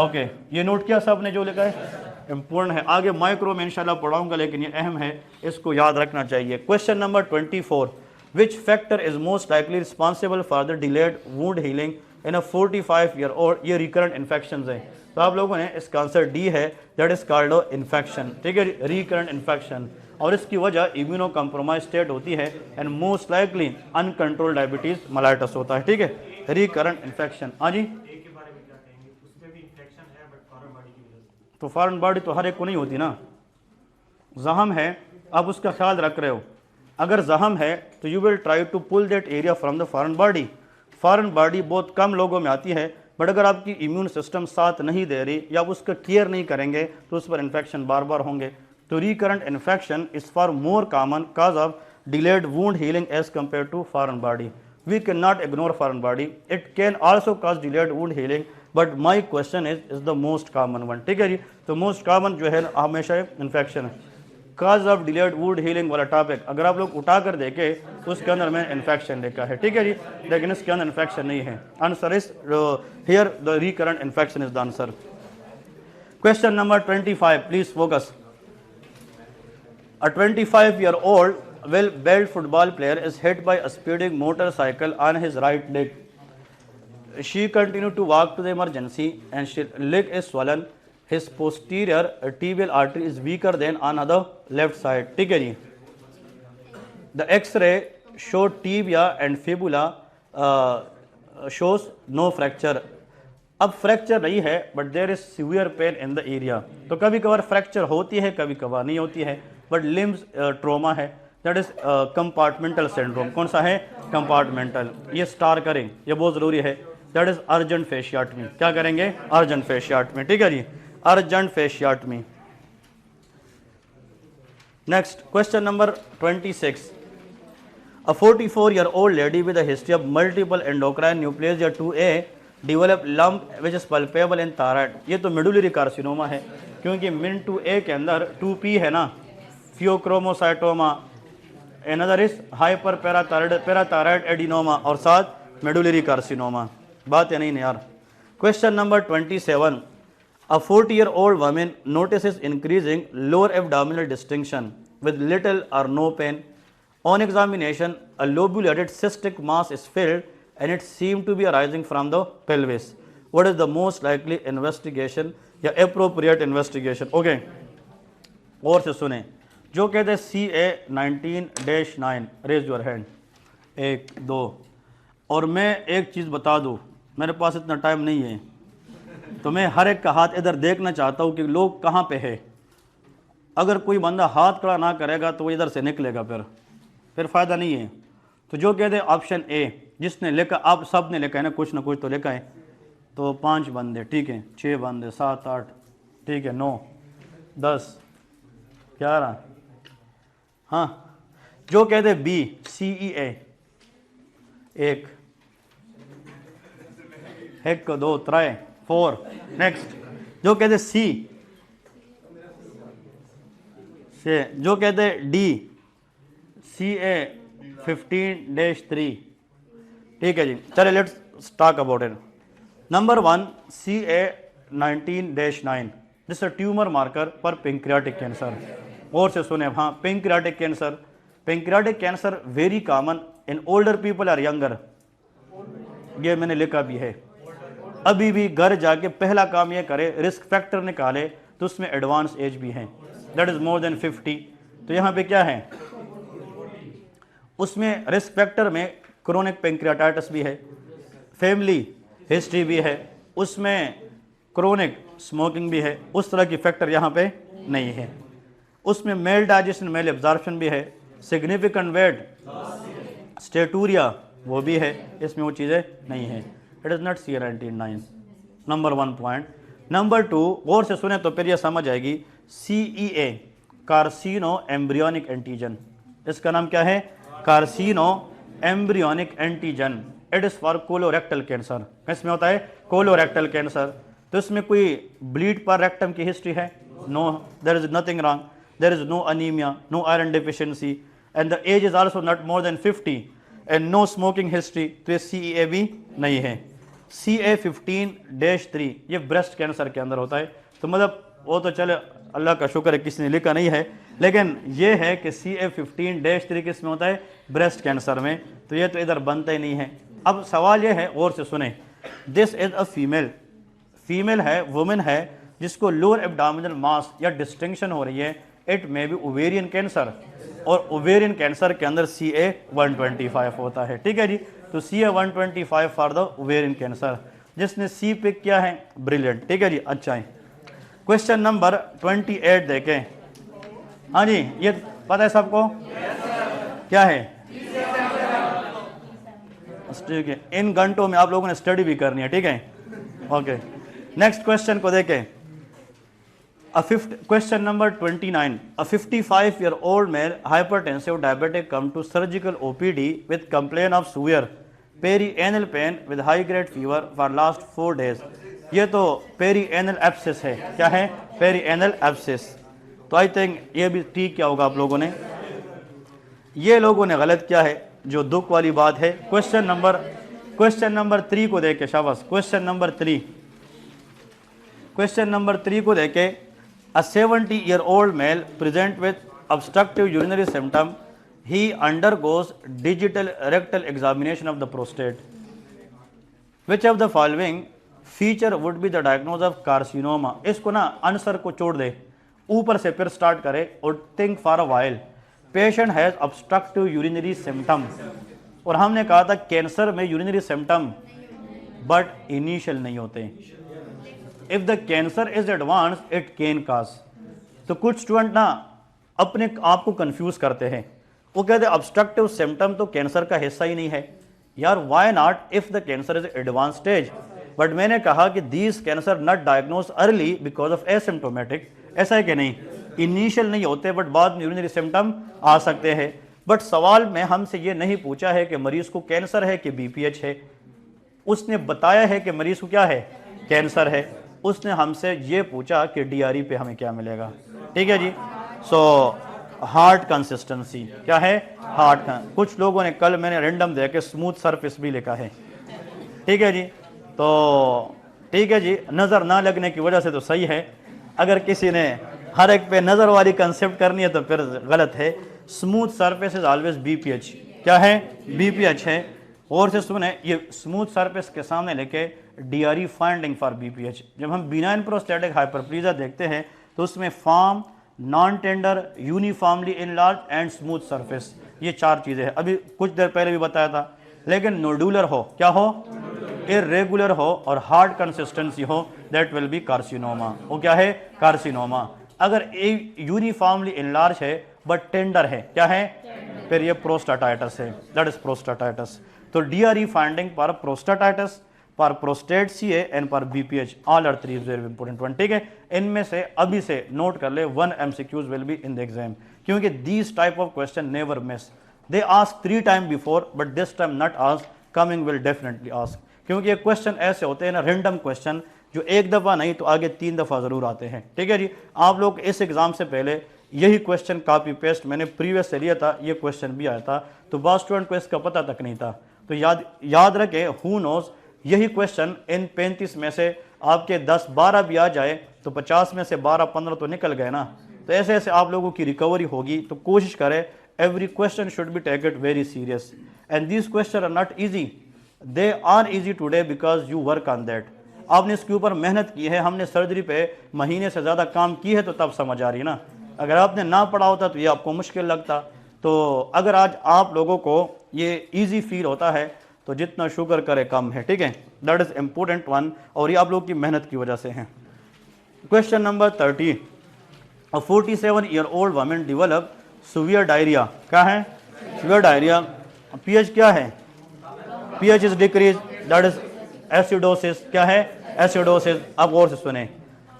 ओके ये नोट किया सबने जो लिखा है, इंपॉर्टेंट है, आगे माइक्रो में इंशाल्लाह पढ़ाऊंगा लेकिन ये अहम है, इसको याद रखना चाहिए। Question number 24, which factor is most likely responsible for the delayed wound healing in a 45 year old, ये रिकरेंट इन्फेक्शन है, तो आप लोगों ने इसका आंसर डी है, दैट इज कॉल्ड इन्फेक्शन। ठीक है, रिकरेंट इन्फेक्शन, और इसकी वजह इम्यूनो कम्प्रोमाइज स्टेट होती है and most likely uncontrol diabetes mellitus होता है। ठीक है, रिकरेंट इन्फेक्शन। हाँ जी, तो फॉरेन बॉडी तो हर एक को नहीं होती ना, जहम है, आप उसका ख्याल रख रहे हो, अगर जहम है तो you will try to pull that area from the foreign body. Foreign body बहुत कम लोगों में आती है, बट अगर आपकी इम्यून सिस्टम साथ नहीं दे रही या आप उसका केयर नहीं करेंगे तो उस पर इन्फेक्शन बार बार होंगे। तो recurrent infection is for more common cause of delayed wound healing as compare to foreign body. We can not ignore foreign body, it can also cause delayed wound healing, but my question is the most common one. ठीक है जी, तो most common जो है हमेशा infection है। काज of delayed wound healing वाला topic अगर आप लोग उठा कर देखे तो उसके अंदर में इन्फेक्शन लिखा है। ठीक है जी, लेकिन इसके अंदर इन्फेक्शन नहीं है। Answer is here the recurrent infection is the answer. Question number 25, please focus. A 25-year-old well-built football player is hit by a speeding motorcycle on his right leg. She continued to walk to the emergency and her leg is swollen. His posterior tibial artery is weaker than on the left side। ठीक है जी, the X-ray showed tibia and fibula shows no fracture। अब fracture नहीं है but there is severe pain in the area. तो कभी कभार fracture होती है, कभी कभार नहीं होती है, बट लिम्स ट्रोमा है, दैट इज कंपार्टमेंटल सिंड्रोम। कौन सा है, कंपार्टमेंटल, ये स्टार करें, ये बहुत ज़रूरी है, दैट इज अर्जेंट फेशियाटमी। क्या करेंगे, अर्जेंट फेशियाटमी। ठीक है जी, urgent fasciotomy. Next question number 26, A 44-year-old lady with a history of multiple endocrine neoplasia 2A develop lump which is palpable in thyroid. ये तो मेडुलरी कार्सिनोमा है, क्योंकि मिन 2A के अंदर 2P है ना, pheochromocytoma, another is hyperparathyroid adenoma और साथ मेडुलरी कार्सिनोमा. बात है नहीं यार. Question number 27. A 40-year-old woman notices increasing lower abdominal distension with little or no pain. On examination, a lobulated cystic mass is filled and it seemed to be arising from the pelvis. What is the most likely investigation या appropriate investigation? Okay. और से सुने जो कहते हैं CA19-9, raise your hand. 1 2. और मैं एक चीज़ बता दूँ, मेरे पास इतना टाइम नहीं है, तो मैं हर एक का हाथ इधर देखना चाहता हूँ कि लोग कहाँ पे है. अगर कोई बंदा हाथ खड़ा ना करेगा तो वो इधर से निकलेगा, फिर फ़ायदा नहीं है. तो जो कहते हैं ऑप्शन ए, जिसने लिखा, आप सब ने लिखा है ना कुछ तो लिखा है, तो 5 बंदे, ठीक है, 6 बंदे, 7 8, ठीक है, 9 10 11. हाँ, जो कहते हैं बी CEA 1 2 3 4. नेक्स्ट जो कहते सी से, जो कहते हैं डी CA15-3. ठीक है जी, चले let's talk about it. Number 1 CA19-9, this a tumour marker for pancreatic cancer. और से सुने, हाँ, pancreatic cancer very common in older people or younger. ये मैंने लिखा भी है. अभी भी घर जाके पहला काम ये करे, रिस्क फैक्टर निकाले, तो उसमें एडवांस एज भी है, दैट इज मोर देन 50. तो यहाँ पे क्या है, उसमें रिस्क फैक्टर में क्रोनिक पेंक्रियाटाइटिस भी है, फैमिली हिस्ट्री भी है, उसमें क्रोनिक स्मोकिंग भी है. उस तरह की फैक्टर यहाँ पे नहीं है. उसमें मेल डाइजेशन, मेल एब्जॉर्प्शन भी है, सिग्निफिकेंट वेट, स्टेटूरिया वो भी है, इसमें वो चीज़ें नहीं है. It is not CA19-9. Number 1 point. Number 2, और से सुने तो फिर यह समझ आएगी, CEA कार्सिनो एम्ब्रियोनिक एंटीजन. इसका नाम क्या है, कार्सिनो embryonic antigen. It is for colorectal cancer. इसमें होता है कोलोरेक्टल कैंसर. तो इसमें कोई ब्लीड पर रेक्टम की हिस्ट्री है? No, there is nothing wrong. There is no anaemia, no iron deficiency, and the age is also not more than 50 and no smoking history. तो ये CEA भी नहीं है. CA15-3 ये ब्रेस्ट कैंसर के अंदर होता है. तो मतलब वो तो चले, अल्लाह का शुक्र है किसी ने लिखा नहीं है, लेकिन ये है कि CA15-3 किस में होता है, ब्रेस्ट कैंसर में. तो ये तो इधर बनता ही नहीं है. अब सवाल ये है, और से सुने, दिस इज अ फीमेल है, वुमेन है, जिसको लोअर एब्डोमिनल मास या डिस्टिंक्शन हो रही है. It may be ovarian cancer, और ओवेरियन कैंसर के अंदर CA125 होता है. ठीक है जी, तो CA125 for the ovarian cancer. जिसने सी पिक किया है, ब्रिलियंट. ठीक है जी, अच्छा है. क्वेश्चन नंबर 28 देखें. हाँ जी, ये पता है सबको? क्या है? ठीक है, इन घंटों में आप लोगों ने स्टडी भी करनी है. ठीक है, ओके. नेक्स्ट क्वेश्चन को देखें. Question number 29. A 55-year-old male hypertensive diabetic come to surgical OPD with complaint of severe perianal pain with high-grade fever for last 4 days. ये तो पेरिएनल एब्सेस है. क्या है? Perianal abscess. तो आई थिंक ये भी ठीक क्या होगा आप लोगों ने, ये लोगों ने गलत किया है, जो दुख वाली बात है. क्वेश्चन नंबर 3 को देखे, शाबाश. क्वेश्चन नंबर 3 को देखे. A 70-year-old male present with obstructive urinary symptom. He undergoes digital rectal examination of the prostate. Which of the following feature would be the diagnosis of carcinoma? इसको ना answer को छोड़ दे, ऊपर से फिर स्टार्ट करे और think for a while. Patient has obstructive urinary symptom. और हमने कहा था कैंसर में यूरिनरी सिम्टम बट इनिशियल नहीं होते. If the cancer is advance it can काज. तो कुछ स्टूडेंट ना अपने आप को कंफ्यूज करते हैं, वो कहते हैं ऑब्स्ट्रक्टिव सिम्टम तो कैंसर का हिस्सा ही नहीं है. यार why not if the cancer is advance stage. But मैंने कहा कि these cancer not diagnose early because of asymptomatic. ऐसा है कि नहीं, इनिशियल नहीं होते बट बाद में यूरिनरी सिम्टम आ सकते हैं. बट सवाल में हमसे ये नहीं पूछा है कि मरीज को कैंसर है कि बीपीएच है, उसने बताया है कि मरीज को क्या है, कैंसर है। उसने हमसे ये पूछा कि डीआरई पे हमें क्या मिलेगा, ठीक है जी। सो हार्ड कंसिस्टेंसी क्या है, हार्ड। कुछ लोगों ने कल मैंने रैंडम दे के स्मूथ सरफेस भी लिखा है, ठीक है जी। तो ठीक है जी, नज़र ना लगने की वजह से तो सही है, अगर किसी ने हर एक पे नज़र वाली कंसेप्ट करनी है तो फिर गलत है। Smooth surface is always BPH, क्या है, बीपीएच है। और से सुने, ये स्मूथ सरफेस के सामने लेके डीआरई फाइंडिंग फॉर बीपीएच। जब हम बिनाइन प्रोस्टैटिक हाइपरप्लेजिया देखते हैं तो उसमें form, non tender, uniformly enlarge and smooth surface, ये 4 चीज़ें हैं। अभी कुछ देर पहले भी बताया था। लेकिन नोडुलर हो, क्या हो, इरेगुलर हो और हार्ड कंसिस्टेंसी हो, दैट विल बी कार्सिनोमा। वो क्या है, कार्सिनोमा। अगर यूनिफॉर्मली इनलार्ज है बट टेंडर है, क्या है, फिर ये प्रोस्टाटाइटिस है, दैट इज प्रोस्टाटाइटिस। तो डीआरई फाइंडिंग पर प्रोस्टाटाइटिस, पर प्रोस्टेट सीए एंड पर BPH, all are 3 very important one, ठीक है। इनमें से अभी से नोट कर ले 1 MCQs will be in the exam, क्योंकि these type of question never miss. They ask 3 time before but this time not ask, coming will definitely ask. क्योंकि ये क्वेश्चन ऐसे होते हैं ना, रैंडम क्वेश्चन, जो एक दफ़ा नहीं तो आगे 3 दफ़ा ज़रूर आते हैं, ठीक है जी। आप लोग इस एग्ज़ाम से पहले यही क्वेश्चन कॉपी पेस्ट मैंने प्रीवियस से लिया था, ये क्वेश्चन भी आया था, तो बहुत स्टूडेंट को इसका पता तक नहीं था। तो याद रखे, हु नोज, यही क्वेश्चन इन 35 में से आपके 10-12 भी आ जाए तो 50 में से 12-15 तो निकल गए ना। तो ऐसे ऐसे आप लोगों की रिकवरी होगी। तो कोशिश करें, every question should be taken very serious and this question are not easy, they are easy today because you work on that. आपने इसके ऊपर मेहनत की है, हमने सर्जरी पे महीने से ज़्यादा काम की है, तो तब समझ आ रही है ना। अगर आपने ना पढ़ा होता तो ये आपको मुश्किल लगता। तो अगर आज आप लोगों को ये इजी फील होता है तो जितना शुक्र करे कम है, ठीक है, दैट इज इम्पोर्टेंट वन, और ये आप लोगों की मेहनत की वजह से है। क्वेश्चन नंबर 30, अ 47-year-old woman develop severe diarrhoea, क्या है, सीवियर डायरिया। पीएच क्या है, pH is decrease, that is acidosis, क्या है, एसिडोसिस। अब और से सुने,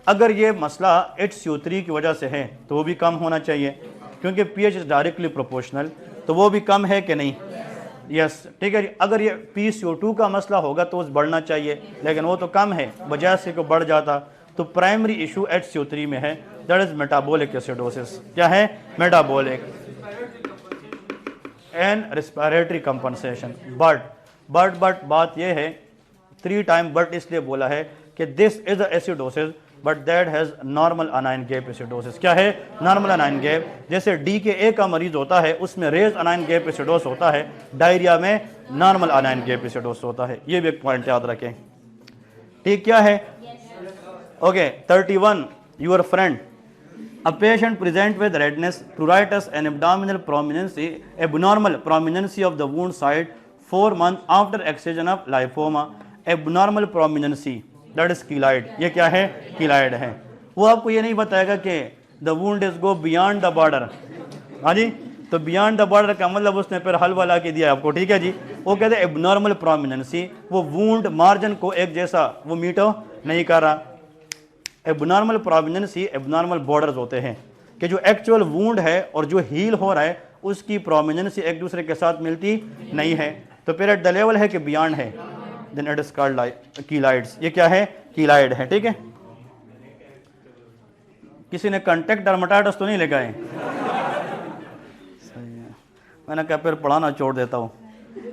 अगर ये मसला HCO3 की वजह से है तो वो भी कम होना चाहिए, क्योंकि पीएच इज डायरेक्टली प्रोपोर्शनल, तो वो भी कम है कि नहीं, यस, ठीक है जी। अगर ये PCO2 का मसला होगा तो उस बढ़ना चाहिए, लेकिन वो तो कम है, बजाय से को बढ़ जाता। तो प्राइमरी इशू HCO3 में है, दैट इज मेटाबॉलिक एसिडोसिस, क्या है, metabolic and respiratory compensation. But बात ये है, 3 टाइम बट इसलिए बोला है कि this is a acidosis but that has normal anion gap acidosis, क्या है, नॉर्मल अनाइन गैप। जैसे DKA का मरीज होता है उसमें रेज अनाइन गैप एसिडोस होता है, डायरिया में नॉर्मल अनाइन गैप एसिडोस होता है। ये भी एक पॉइंट याद रखें, ठीक, क्या है, okay. 31, your friend, a patient present with redness, pruritus and abdominal prominency, abnormal prominency of the wound site 4 months after excision of lymphoma, abnormal prominency, that is keloid। ये क्या है, keloid है। वो आपको ये नहीं बताएगा कि the wound is go beyond the border, हाँ जी, तो beyond the border का मतलब उसने फिर हलवा ला के दिया आपको, ठीक है जी। वो कहते हैं abnormal prominency, वो wound मार्जिन को एक जैसा वो मीटो नहीं कर रहा। एबनॉर्मल प्रोमिनेंसी, एबनॉर्मल बॉर्डर्स होते हैं कि जो एक्चुअल वुंड है और जो हील हो रहा है उसकी प्रोमिनेंसी एक दूसरे के साथ मिलती नहीं है। तो फिर एट द लेवल है कि बियॉन्ड है, देन इट इज कॉल्ड कीलाइड्स। ये क्या है, कीलाइड है, ठीक है। किसी ने कॉन्टेक्ट डर्मेटाइटिस तो नहीं लिखा है, सही है, मैंने कहा फिर पढ़ाना छोड़ देता हूँ।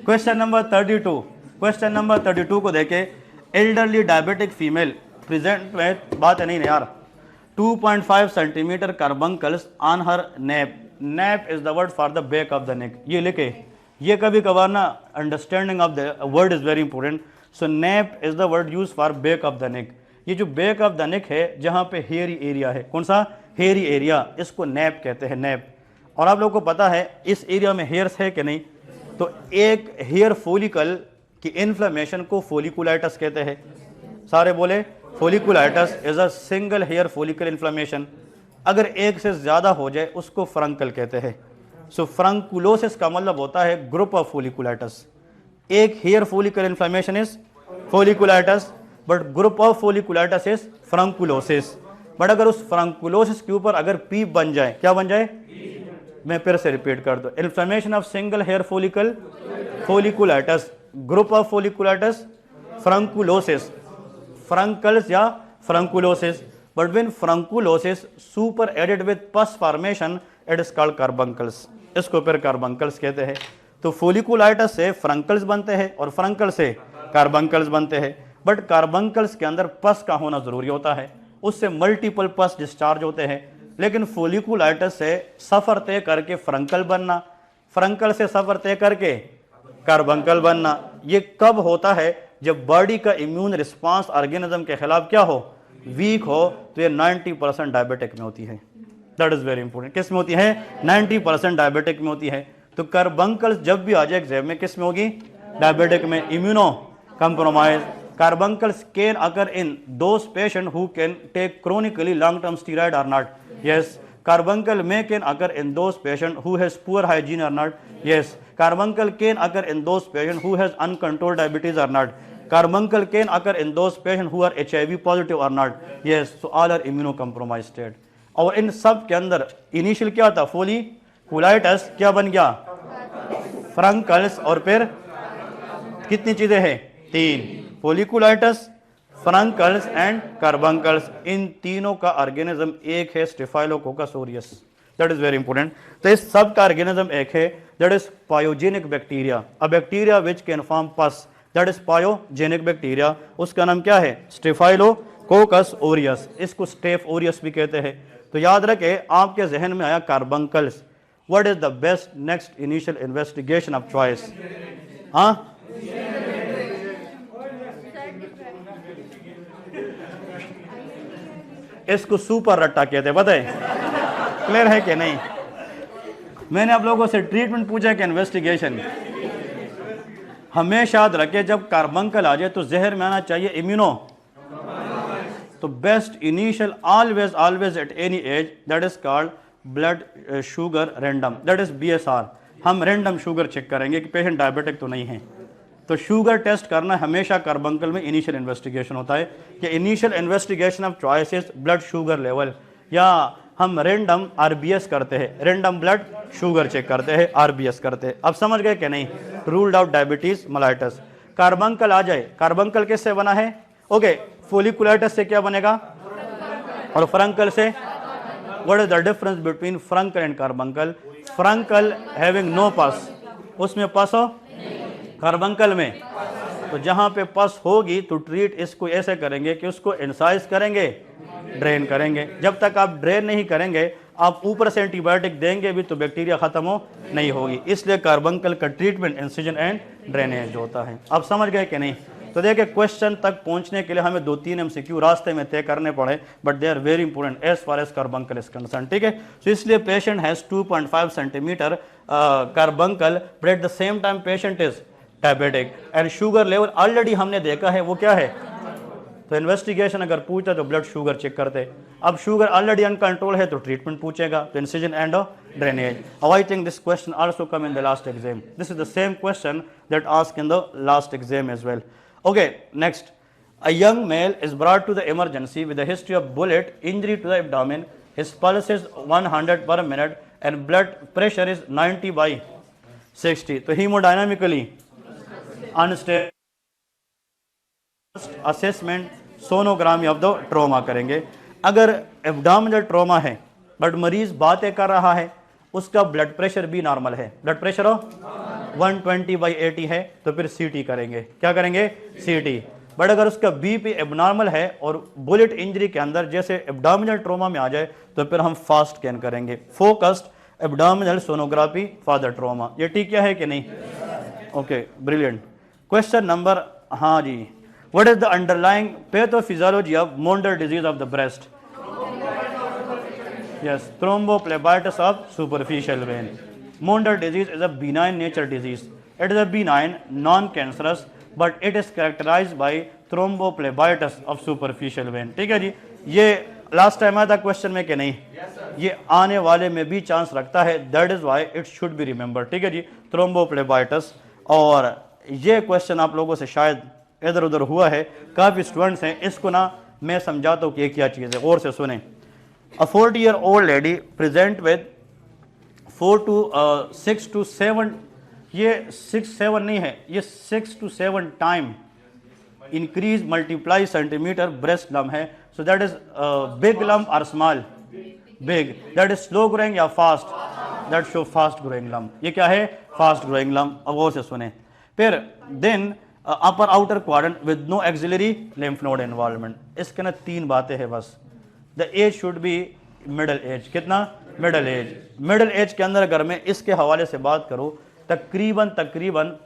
क्वेश्चन नंबर 32, क्वेश्चन नंबर 32 को देखे, एल्डरली डायबिटिक फीमेल प्रेजेंट में, बात है नहीं ना यार, 2.5 centimetre carbuncles on her nape, nape is the word for the back of the neck. ये लिखे, ये कभी कभार ना understanding of the word is very important. So nape is the word use for back of the neck. ये जो back of the नेक है, जहाँ पे हेयरी एरिया है, कौन सा, हेयरी एरिया, इसको नेप कहते हैं, नेप। और आप लोगों को पता है इस एरिया में हेयर्स है कि नहीं, तो एक हेयर फॉलिकल की इन्फ्लेमेशन को फॉलिकुलाइटिस कहते हैं। सारे बोले, folliculitis is a single hair follicle inflammation. अगर एक से ज़्यादा हो जाए उसको फ्रंकल कहते हैं। सो फ्रंकुलोसिस का मतलब होता है ग्रुप ऑफ फॉलिकुलाइटिस। एक hair follicle inflammation is folliculitis, but group of folliculitis is furunculosis. But अगर उस फ्रंकुलोसिस के ऊपर अगर पीप बन जाए, क्या बन जाए, मैं फिर से रिपीट कर दूं, inflammation of single hair follicle, folliculitis, group of folliculitis, furunculosis, furuncles या furunculosis, but when furunculosis super added with pus formation it is called carbuncles, इसको फिर कार्बंकल्स कहते हैं। तो फॉलिकुलाइटिस से फ्रंकल्स बनते हैं और फ्रंकल से कार्बंकल्स बनते हैं, बट कार्बंकल्स के अंदर पस का होना जरूरी होता है, उससे मल्टीपल पस डिस्चार्ज होते हैं। लेकिन फॉलिकुलाइटिस से सफर तय करके फ्रंकल बनना, फ्रंकल से सफर तय करके कार्बंकल बनना, ये कब होता है? जब बॉडी का इम्यून रिस्पांस ऑर्गेनिज्म के खिलाफ क्या हो, वीक हो। तो ये 90% डायबिटिक में होती है, दैट इज वेरी इंपॉर्टेंट। किस में होती है? 90% डायबिटिक में होती है। तो कार्बंकल्स जब भी आ जाए एग्जाम में, किस में होगी? डायबिटिक में, immuno compromise. Carbuncles can occur in those patients who can take chronically long-term steroid or not. Yes. Carbuncle may can occur in those patients who has poor hygiene or not. Yes. Carbuncle can occur in those patients who has uncontrolled diabetes or not. Carbuncle can occur in those patients who are HIV positive or not. Yes. So all are immunocompromised state. और इन सब के अंदर initial क्या था? Folliculitis क्या बन गया? फ्रंकल्स, और फिर कितनी चीजें हैं? 3, फॉलिकुलाइटिस, फ्रंकल्स एंड कार्बंकल्स। इन तीनों का ऑर्गेनिज्म एक है, staphylococcus aureus, that is very important. तो इस सब का ऑर्गेनिज्म एक है, that is pyogenic bacteria, a bacteria which can form पस, दैट इज पायोजेनिक बैक्टीरिया। उसका नाम क्या है? स्टेफाइलोकोकस ऑरियस, इसको स्टेफ ऑरियस भी कहते हैं। तो याद रखे, आपके जहन में आया carbuncles, what is the best next initial investigation of choice? हाँ, इसको सुपर रट्टा कहते हैं, पता है? क्लियर है कि नहीं? मैंने आप लोगों से ट्रीटमेंट पूछा कि इन्वेस्टिगेशन। हमेशा याद रखे, जब कार्बंकल आ जाए तो जहर में आना चाहिए इम्यूनो। तो best initial always always at any as, that is called blood sugar random, that is BSR। हम रैंडम शुगर चेक करेंगे कि पेशेंट डायबिटिक तो नहीं है। तो शुगर टेस्ट करना हमेशा कार्बंकल में इनिशियल इन्वेस्टिगेशन होता है कि initial investigation of choice is blood sugar level, या हम रैंडम RBS करते हैं, रैंडम ब्लड शुगर चेक करते हैं, RBS करते हैं। अब समझ गए कि नहीं? Ruled out diabetes mellitus. Carbuncle आ जाए, कार्बंकल किससे बना है? ओके, फॉलिकुलाइटिस से क्या बनेगा? और फ्रंकल से? What is the difference between furuncle and carbuncle? Furuncle having no pus, उसमें पस हो, कार्बंकल में। तो जहां पे पस होगी तो ट्रीट इसको ऐसे करेंगे कि उसको इंसाइज करेंगे, ड्रेन करेंगे। जब तक आप ड्रेन नहीं करेंगे, आप ऊपर से एंटीबायोटिक देंगे भी तो बैक्टीरिया खत्म हो नहीं होगी। इसलिए कार्बंकल का ट्रीटमेंट इंसिजन एंड ड्रेनेज होता है। आप समझ गए कि नहीं? तो देखिए, क्वेश्चन तक पहुंचने के लिए हमें 2-3 MCQ रास्ते में तय करने पड़े, but they are very important as far as carbuncle is concern. ठीक है, तो इसलिए patient has 2.5 centimetre carbuncle, but at the same time patient is diabetic and sugar level already हमने देखा है वो क्या है। तो इन्वेस्टिगेशन अगर पूछता तो ब्लड शुगर चेक करते। अब शुगर ऑलरेडी अनकंट्रोल है तो ट्रीटमेंट पूछेगा, तो incision and drainage. I think this question also come in the last exam, this is the same question that asked in the last exam as well. Okay, next. A young male is brought to the emergency with a history of bullet injury to the abdomen. His pulse is 100 per minute and blood pressure is 90/60. तो hemodynamically unstable. Assessment sonography of the trauma करेंगे। अगर abdominal trauma है but मरीज बातें कर रहा है, उसका ब्लड प्रेशर भी नॉर्मल है, ब्लड प्रेशर हो 120/80 है, तो फिर CT करेंगे। क्या करेंगे? CT। बट अगर उसका BP एबनॉर्मल है और बुलेट इंजरी के अंदर जैसे एब्डोमिनल ट्रोमा में आ जाए, तो फिर हम फास्ट स्कैन करेंगे, focused abdominal sonography for the trauma. ये ठीक क्या है कि नहीं? Okay, brilliant. क्वेश्चन नंबर, हाँ जी, what is the underlying pathophysiology of Mondor disease of the breast? Yes, thrombophlebitis of superficial vein. Mondar disease is a benign nature disease. It is a benign, non-cancerous, but it is characterized by thrombophlebitis of superficial vein. ठीक है जी, ये last time आया था question में कि नहीं? ये आने वाले में भी चांस रखता है, that is why it should be remember. ठीक है जी, thrombophlebitis। और ये क्वेश्चन आप लोगों से शायद इधर उधर हुआ है, काफ़ी स्टूडेंट्स हैं, इसको ना मैं समझाता हूँ कि ये क्या चीज़ है, गौर से सुने। A 40-year-old lady present with 6 to 7, ये 6-7 नहीं है, ये 6 to 7 time increase multiply centimetre breast lump है. So that is big lump और small? Big. That is slow growing या fast? That show fast growing lump. ये क्या है? Fast growing lump. अब गौर से सुने. फिर then upper outer quadrant with no axillary lymph node involvement. इसके ना 3 बातें हैं बस. The age should be middle age. कितना? Middle age. मिडल एज के अंदर अगर मैं इसके हवाले से बात करूं, तकरीबन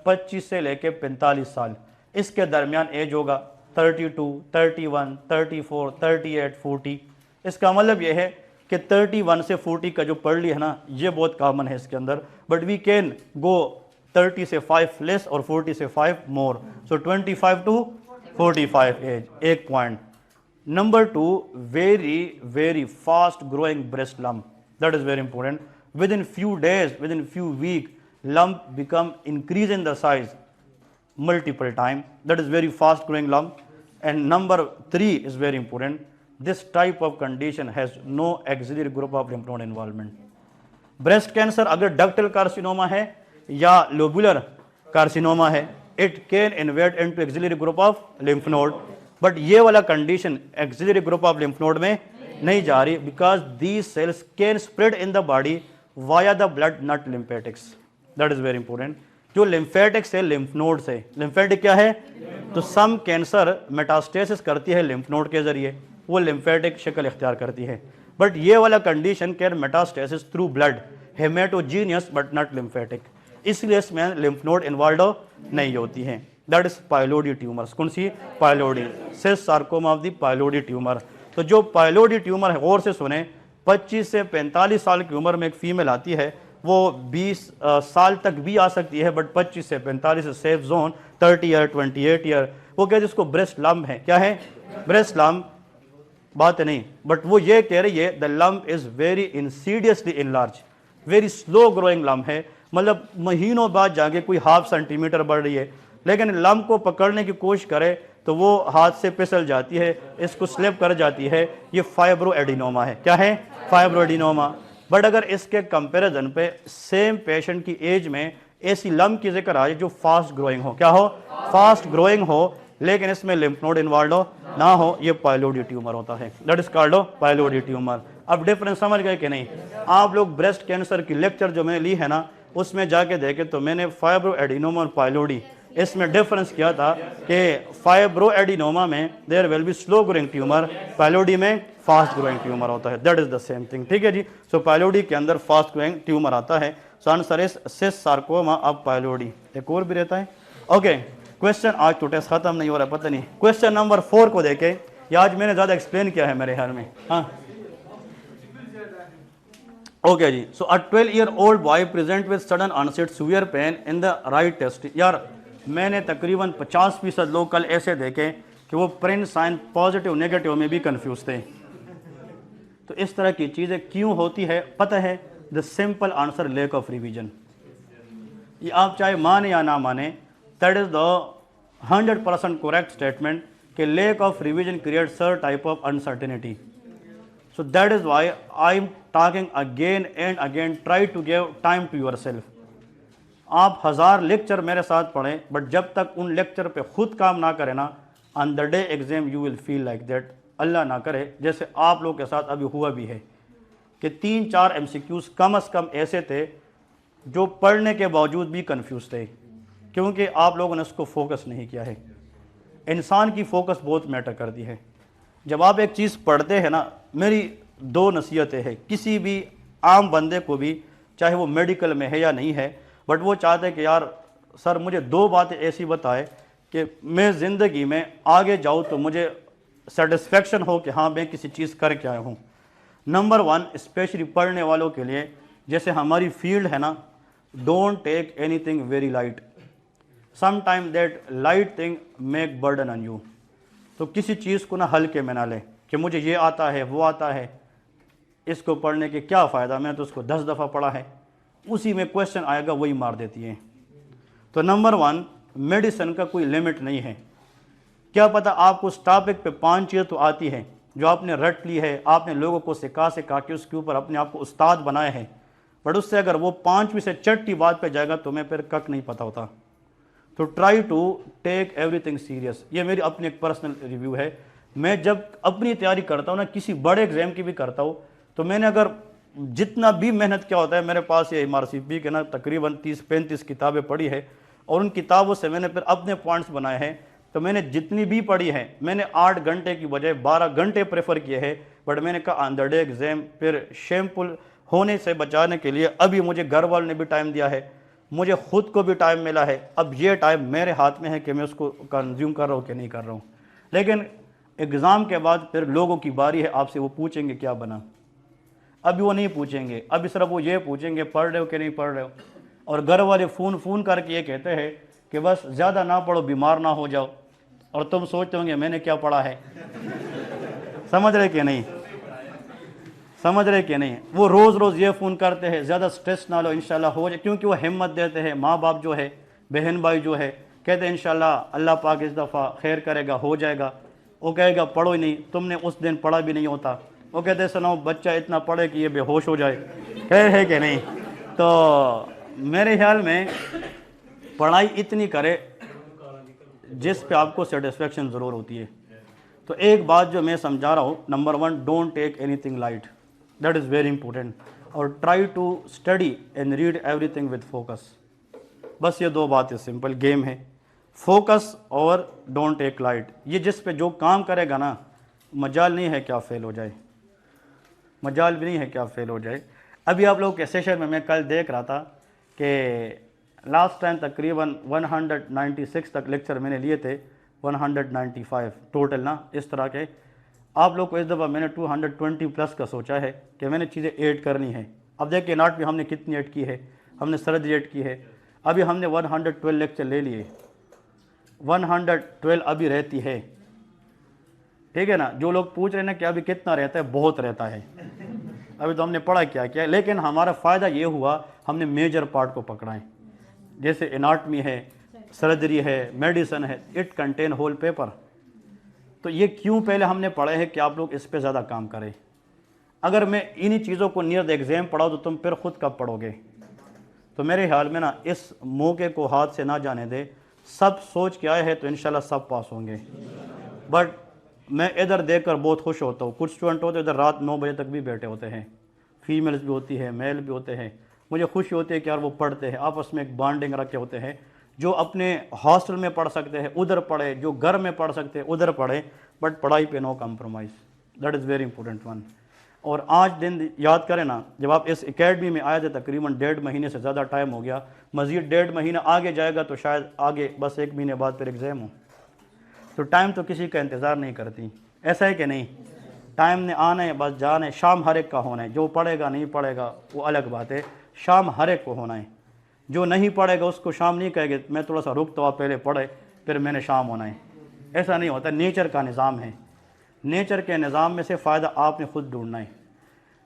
25 से लेके 45 साल इसके दरमियान एज होगा. 32, 31, 34, 38, 40. इसका मतलब यह है कि 31 से 40 का जो पर्ली है ना, ये बहुत कॉमन है इसके अंदर. बट वी कैन गो 30 से 5 लेस और 40 से 5 मोर. So 25 to 45 age. एक point. Number 2, very fast growing breast lump. That is very important. Within few days, within few week, lump become increase in the size multiple time. That is very fast growing lump. And number 3 is very important. This type of condition has no axillary group of lymph node involvement. Breast cancer अगर ductal carcinoma है या lobular carcinoma है, it can invade into axillary group of lymph node. But ये वाला condition axillary group of lymph node में नहीं जा रही, because these cells can spread in the body via the blood, not lymphatics. That is very important. जो lymphatic से lymph node से, lymphatic क्या है? तो सम कैंसर मेटास्टेसिस करती है लिम्फ नोड के जरिए, वो लिम्फेटिक शक्ल इख्तियार करती है. बट ये वाला condition can metastasis through blood, haematogenous but not lymphatic. इसलिए इसमें लिम्फ नोड इन्वॉल्व नहीं होती है. That is phyllodes tumours. कौन सी? Phyllodes. Cystosarcoma of the phyllodes tumour. तो जो पाइलोडी ट्यूमर है, गौर से सुने, 25 से 45 साल की उम्र में एक फीमेल आती है, वो 20 साल तक भी आ सकती है, बट 25 से 45 सेफ जोन, 30 ईयर, 28 ईयर. वो कहते हैं इसको ब्रेस्ट लम्प है. क्या है? Breast lump. बात नहीं, बट वो ये कह रही है the lump is very insidiously enlarge, very slow growing lump है. मतलब महीनों बाद जाके कोई 1/2 सेंटीमीटर बढ़ रही है, लेकिन लम्प को पकड़ने की कोशिश करे तो वो हाथ से फिसल जाती है, इसको स्लिप कर जाती है. ये फाइब्रो एडिनोमा है. क्या है? Fibro adenoma. बट अगर इसके कंपैरिजन पे सेम पेशेंट की एज में ऐसी लम्प की जिक्र आ जाए जो फास्ट ग्रोइंग हो, क्या हो? फास्ट ग्रोइंग हो, लेकिन इसमें लिम्फ नोड इन्वॉल्व हो ना हो, ये पाइलोडी ट्यूमर होता है. That is called phyllodes tumour. अब डिफरेंस समझ गए कि नहीं? आप लोग ब्रेस्ट कैंसर की लेक्चर जो मैंने ली है ना, उसमें जाके देखे तो मैंने फाइब्रो एडिनोमा और पाइलोडी, इसमें डिफरेंस किया था कि फाइब्रो एडिनोमा में there will be slow growing tumour, phyllodes में फास्ट ग्रोइंग ट्यूमर होता है. That is the same thing. ठीक है जी. सो पाइलोडी के अंदर फास्ट ग्रोइंग ट्यूमर आता है. So answer is cystosarcoma of phyllodes. एक और भी रहता है. ओके, क्वेश्चन आज तो टेस्ट खत्म नहीं हो रहा, पता नहीं. क्वेश्चन नंबर 4 को देखे, ये आज मैंने ज्यादा एक्सप्लेन किया है मेरे ख्याल में. हाँ, ओके जी. So a 12-year-old boy present with sudden onset severe pain in the right test. यार मैंने तकरीबन 50% लोग कल ऐसे देखे कि वो प्रिंट साइन पॉजिटिव नेगेटिव में भी कंफ्यूज थे. तो इस तरह की चीज़ें क्यों होती है पता है? The simple answer, lack of revision. ये आप चाहे माने या ना माने, that is the 100% correct statement कि lack of revision create sir type of uncertainty. So that is why I am talking again and again, try to give time to yourself. आप 1000 lecture मेरे साथ पढ़ें, but जब तक उन lecture पे खुद काम ना करें ना, on the day exam you will feel like that. Allah ना करे जैसे आप लोग के साथ अभी हुआ भी है कि 3-4 MCQs कम से कम ऐसे थे जो पढ़ने के बावजूद भी कंफ्यूज थे, क्योंकि आप लोगों ने उसको फोकस नहीं किया है. इंसान की फोकस बहुत मैटर करती है. जब आप एक चीज़ पढ़ते हैं ना, मेरी 2 नसीहतें हैं किसी भी आम बंदे को भी, चाहे वो मेडिकल में है या नहीं है, बट वो चाहते हैं कि यार सर मुझे 2 बातें ऐसी बताए कि मैं ज़िंदगी में आगे जाऊँ तो मुझे सेटिस्फेक्शन हो कि हाँ मैं किसी चीज़ करके आया हूँ. नंबर 1, स्पेशली पढ़ने वालों के लिए, जैसे हमारी फील्ड है ना, don't take anything very light. Some time that light thing make burden on you. तो किसी चीज़ को ना हल्के में ना लें कि मुझे ये आता है वो आता है, इसको पढ़ने के क्या फ़ायदा, मैंने तो उसको 10 दफ़ा पढ़ा है, उसी में क्वेश्चन आएगा वही मार देती है. तो नंबर 1, मेडिसिन का कोई लिमिट नहीं है. क्या पता आपको उस टॉपिक पे 5 चीज़ तो आती है जो आपने रट ली है, आपने लोगों को सिखा के उसके ऊपर अपने आप को उस्ताद बनाए हैं, बट उससे अगर वो 5वीं से छठी बात पे जाएगा तुम्हें फिर कक नहीं पता होता। तो try to take everything serious, ये मेरी अपनी एक पर्सनल रिव्यू है। मैं जब अपनी तैयारी करता हूँ ना, किसी बड़े एग्जाम की भी करता हूँ, तो मैंने अगर जितना भी मेहनत किया होता है, मेरे पास ये MRCP के ना तकरीबन 30-35 किताबें पढ़ी है और उन किताबों से मैंने फिर अपने पॉइंट्स बनाए हैं। तो मैंने जितनी भी पढ़ी है, मैंने 8 घंटे की बजाय 12 घंटे प्रेफर किए हैं। बट मैंने कहा ऑन द डे एग्जाम फिर शेमफुल होने से बचाने के लिए अभी मुझे घर वालों ने भी टाइम दिया है, मुझे खुद को भी टाइम मिला है। अब ये टाइम मेरे हाथ में है कि मैं उसको कंज्यूम कर रहा हूँ कि नहीं कर रहा हूँ। लेकिन एग्ज़ाम के बाद फिर लोगों की बारी है, आपसे वो पूछेंगे क्या बना। अभी वो नहीं पूछेंगे, अभी सिर्फ वो ये पूछेंगे पढ़ रहे हो कि नहीं पढ़ रहे हो। और घर वाले फ़ोन करके ये कहते हैं कि बस ज़्यादा ना पढ़ो, बीमार ना हो जाओ। और तुम सोचते होंगे मैंने क्या पढ़ा है। समझ रहे कि नहीं, समझ रहे कि नहीं। वो रोज़ रोज़ ये फ़ोन करते हैं ज़्यादा स्ट्रेस ना लो, इंशाल्लाह हो जाए, क्योंकि वो हिम्मत देते हैं। माँ बाप जो है, बहन भाई जो है, कहते हैं इंशाल्लाह अल्लाह पाक इस दफ़ा खैर करेगा, हो जाएगा। वो कहेगा पढ़ो ही नहीं, तुमने उस दिन पढ़ा भी नहीं होता। वो कहते सुनाओ बच्चा इतना पढ़े कि ये बेहोश हो जाए, खैर है कि नहीं। तो मेरे ख्याल में पढ़ाई इतनी करे जिस पे आपको सेटिस्फेक्शन ज़रूर होती है। तो एक बात जो मैं समझा रहा हूँ, number 1, don't take anything light, that is very important. और try to study and read everything with focus. बस ये 2 बातें, सिंपल गेम है, फोकस और डोंट टेक लाइट। ये जिस पे जो काम करेगा ना, मजाल नहीं है क्या फेल हो जाए, मजाल भी नहीं है क्या फेल हो जाए। अभी आप लोगों के सेशन में मैं कल देख रहा था कि लास्ट टाइम तकरीबन 196 तक लेक्चर मैंने लिए थे, 195 टोटल ना इस तरह के। आप लोग को इस दफ़ा मैंने 220 प्लस का सोचा है कि मैंने चीज़ें ऐड करनी है। अब देखिए नाट में हमने कितनी ऐड की है, हमने सरद ऐड की है। अभी हमने 112 लेक्चर ले लिए, 112 अभी रहती है, ठीक है ना। जो लोग पूछ रहे हैं ना कि अभी कितना रहता है, बहुत रहता है। अभी तो हमने पढ़ा क्या क्या, लेकिन हमारा फ़ायदा ये हुआ हमने मेजर पार्ट को पकड़ा है। जैसे एनाटमी है, सर्जरी है, मेडिसिन है, इट कंटेन होल पेपर। तो ये क्यों पहले हमने पढ़े हैं कि आप लोग इस पे ज़्यादा काम करें। अगर मैं इन्हीं चीज़ों को नियर द एग्ज़ाम पढ़ाऊँ तो तुम फिर खुद कब पढ़ोगे। तो मेरे ख्याल में ना इस मौके को हाथ से ना जाने दे। सब सोच के आए हैं तो इंशाल्लाह सब पास होंगे। बट मैं इधर देखकर बहुत खुश होता हूँ, कुछ स्टूडेंट होते हैं इधर रात 9 बजे तक भी बैठे होते हैं, फीमेल्स भी होती है, मेल भी होते हैं। मुझे खुशी होती है कि यार वो पढ़ते हैं, आपस में एक बॉन्डिंग रखे होते हैं। जो अपने हॉस्टल में पढ़ सकते हैं उधर पढ़े, जो घर में पढ़ सकते हैं उधर पढ़े, बट पढ़ाई पे no compromise, that is very important one. और आज दिन याद करें ना, जब आप इस एकेडमी में आए थे तकरीबन 1.5 महीने से ज़्यादा टाइम हो गया, मज़ीद 1.5 महीना आगे जाएगा तो शायद आगे बस 1 महीने बाद फिर एग्ज़ाम हो। तो टाइम तो किसी का इंतज़ार नहीं करती, ऐसा है कि नहीं। टाइम ने आना है, बस जाना है। शाम हर एक का होना है, जो पढ़ेगा नहीं पढ़ेगा वो अलग बात है, शाम हर एक को होना है। जो नहीं पढ़ेगा उसको शाम नहीं कहेंगे मैं थोड़ा सा रुक तो आप पहले पढ़े फिर मैंने शाम होना है, ऐसा नहीं होता। नेचर का निज़ाम है, नेचर के निज़ाम में से फ़ायदा आपने खुद ढूंढना है।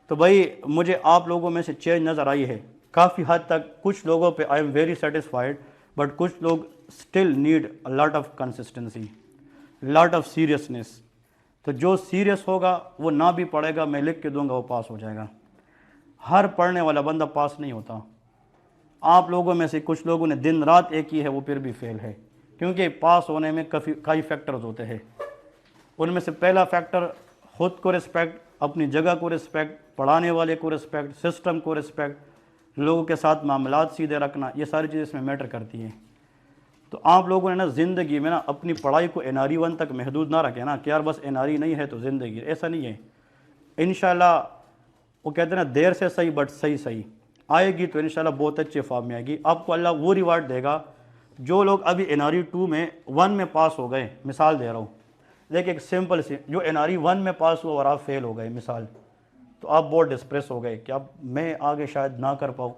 तो भाई मुझे आप लोगों में से चेंज नज़र आई है काफ़ी हद तक। कुछ लोगों पे I am very satisfied, but कुछ लोग still need a lot of consistency, lot of seriousness. तो जो सीरियस होगा वो ना भी पढ़ेगा, मैं लिख के दूंगा वो पास हो जाएगा। हर पढ़ने वाला बंदा पास नहीं होता। आप लोगों में से कुछ लोगों ने दिन रात एक ही है, वो फिर भी फेल है, क्योंकि पास होने में कई फैक्टर्स होते हैं। उनमें से पहला फैक्टर खुद को रिस्पेक्ट, अपनी जगह को रिस्पेक्ट, पढ़ाने वाले को रिस्पेक्ट, सिस्टम को रिस्पेक्ट, लोगों के साथ मामलात सीधे रखना, ये सारी चीज़ें इसमें मैटर करती हैं। तो आप लोगों ने ना ज़िंदगी में ना अपनी पढ़ाई को NRE 1 तक महदूद ना रखें ना कि यार बस NRE नहीं है तो ज़िंदगी, ऐसा नहीं है। इंशाल्लाह वो कहते हैं ना देर से सही बट सही सही आएगी तो इंशाल्लाह बहुत अच्छे फॉर्म में आएगी। आपको अल्लाह वो रिवार्ड देगा। जो लोग अभी NRE 2 में 1 में पास हो गए, मिसाल दे रहा हूँ, देखिए एक सिंपल सी, जो NRE 1 में पास हुआ और आप फेल हो गए मिसाल, तो आप बहुत डिस्प्रेस हो गए कि अब मैं आगे शायद ना कर पाऊँ।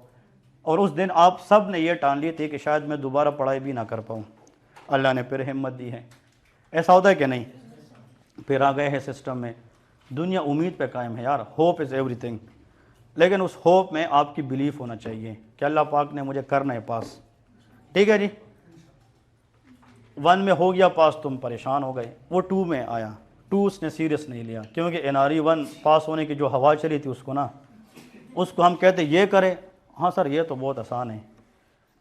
और उस दिन आप सब ने ये ठान लिए थे कि शायद मैं दोबारा पढ़ाई भी ना कर पाऊँ। अल्लाह ने फिर हिम्मत दी है, ऐसा होता है कि नहीं। फिर आ गए हैं सिस्टम में। दुनिया उम्मीद पे कायम है यार, होप इज़ एवरीथिंग। लेकिन उस होप में आपकी बिलीफ होना चाहिए कि अल्लाह पाक ने मुझे करना है पास। ठीक है जी, 1 में हो गया पास, तुम परेशान हो गए। वो 2 में आया, 2 उसने सीरियस नहीं लिया, क्योंकि NRE 1 पास होने की जो हवा चली थी उसको हम कहते ये करें हाँ सर ये तो बहुत आसान है।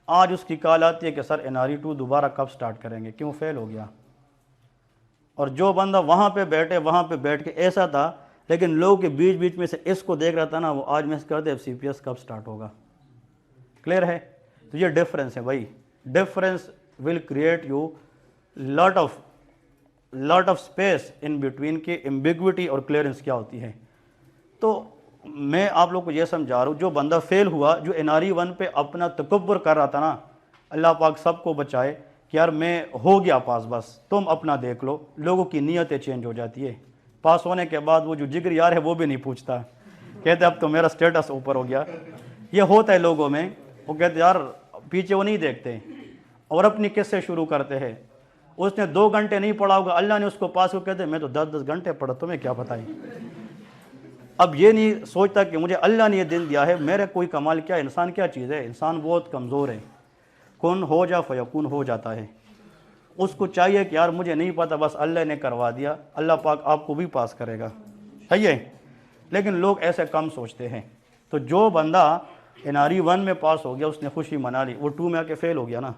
आज उसकी कॉल आती है कि सर NRE2 दोबारा कब स्टार्ट करेंगे, क्यों फेल हो गया। और जो बंदा वहाँ पे बैठ के ऐसा था, लेकिन लोगों के बीच बीच में से इसको देख रहा था ना, वो आज मैसेज करते FCPS कब स्टार्ट होगा। क्लियर है। तो ये डिफरेंस है भाई। Difference will create you lot of space in between की एम्बिग्विटी और क्लियरेंस क्या होती है। तो मैं आप लोग को ये समझा रहा हूँ, जो बंदा फेल हुआ, जो NRE1 पे अपना तकब्बुर कर रहा था ना, अल्लाह पाक सबको बचाए कि यार मैं हो गया पास, बस तुम अपना देख लो। लोगों की नीयतें चेंज हो जाती है। पास होने के बाद वो जो जिगर यार है वो भी नहीं पूछता, कहते अब तो मेरा स्टेटस ऊपर हो गया। ये होता है लोगों में। वो कहते यार पीछे वो नहीं देखते और अपनी किस्से शुरू करते हैं। उसने 2 घंटे नहीं पढ़ा होगा, अल्लाह ने उसको पास को कहते मैं तो 10-10 घंटे पढ़ा, तुम्हें क्या बताई। अब ये नहीं सोचता कि मुझे अल्लाह ने ये दिन दिया है, मेरे कोई कमाल क्या, इंसान क्या चीज़ है। इंसान बहुत कमज़ोर है। कुन हो जा फयकून हो जाता है। उसको चाहिए कि यार मुझे नहीं पता, बस अल्लाह ने करवा दिया, अल्लाह पाक आपको भी पास करेगा। सही है। लेकिन लोग ऐसे कम सोचते हैं। तो जो बंदा NRE1 में पास हो गया, उसने खुशी मना ली, वो 2 में आके फेल हो गया ना।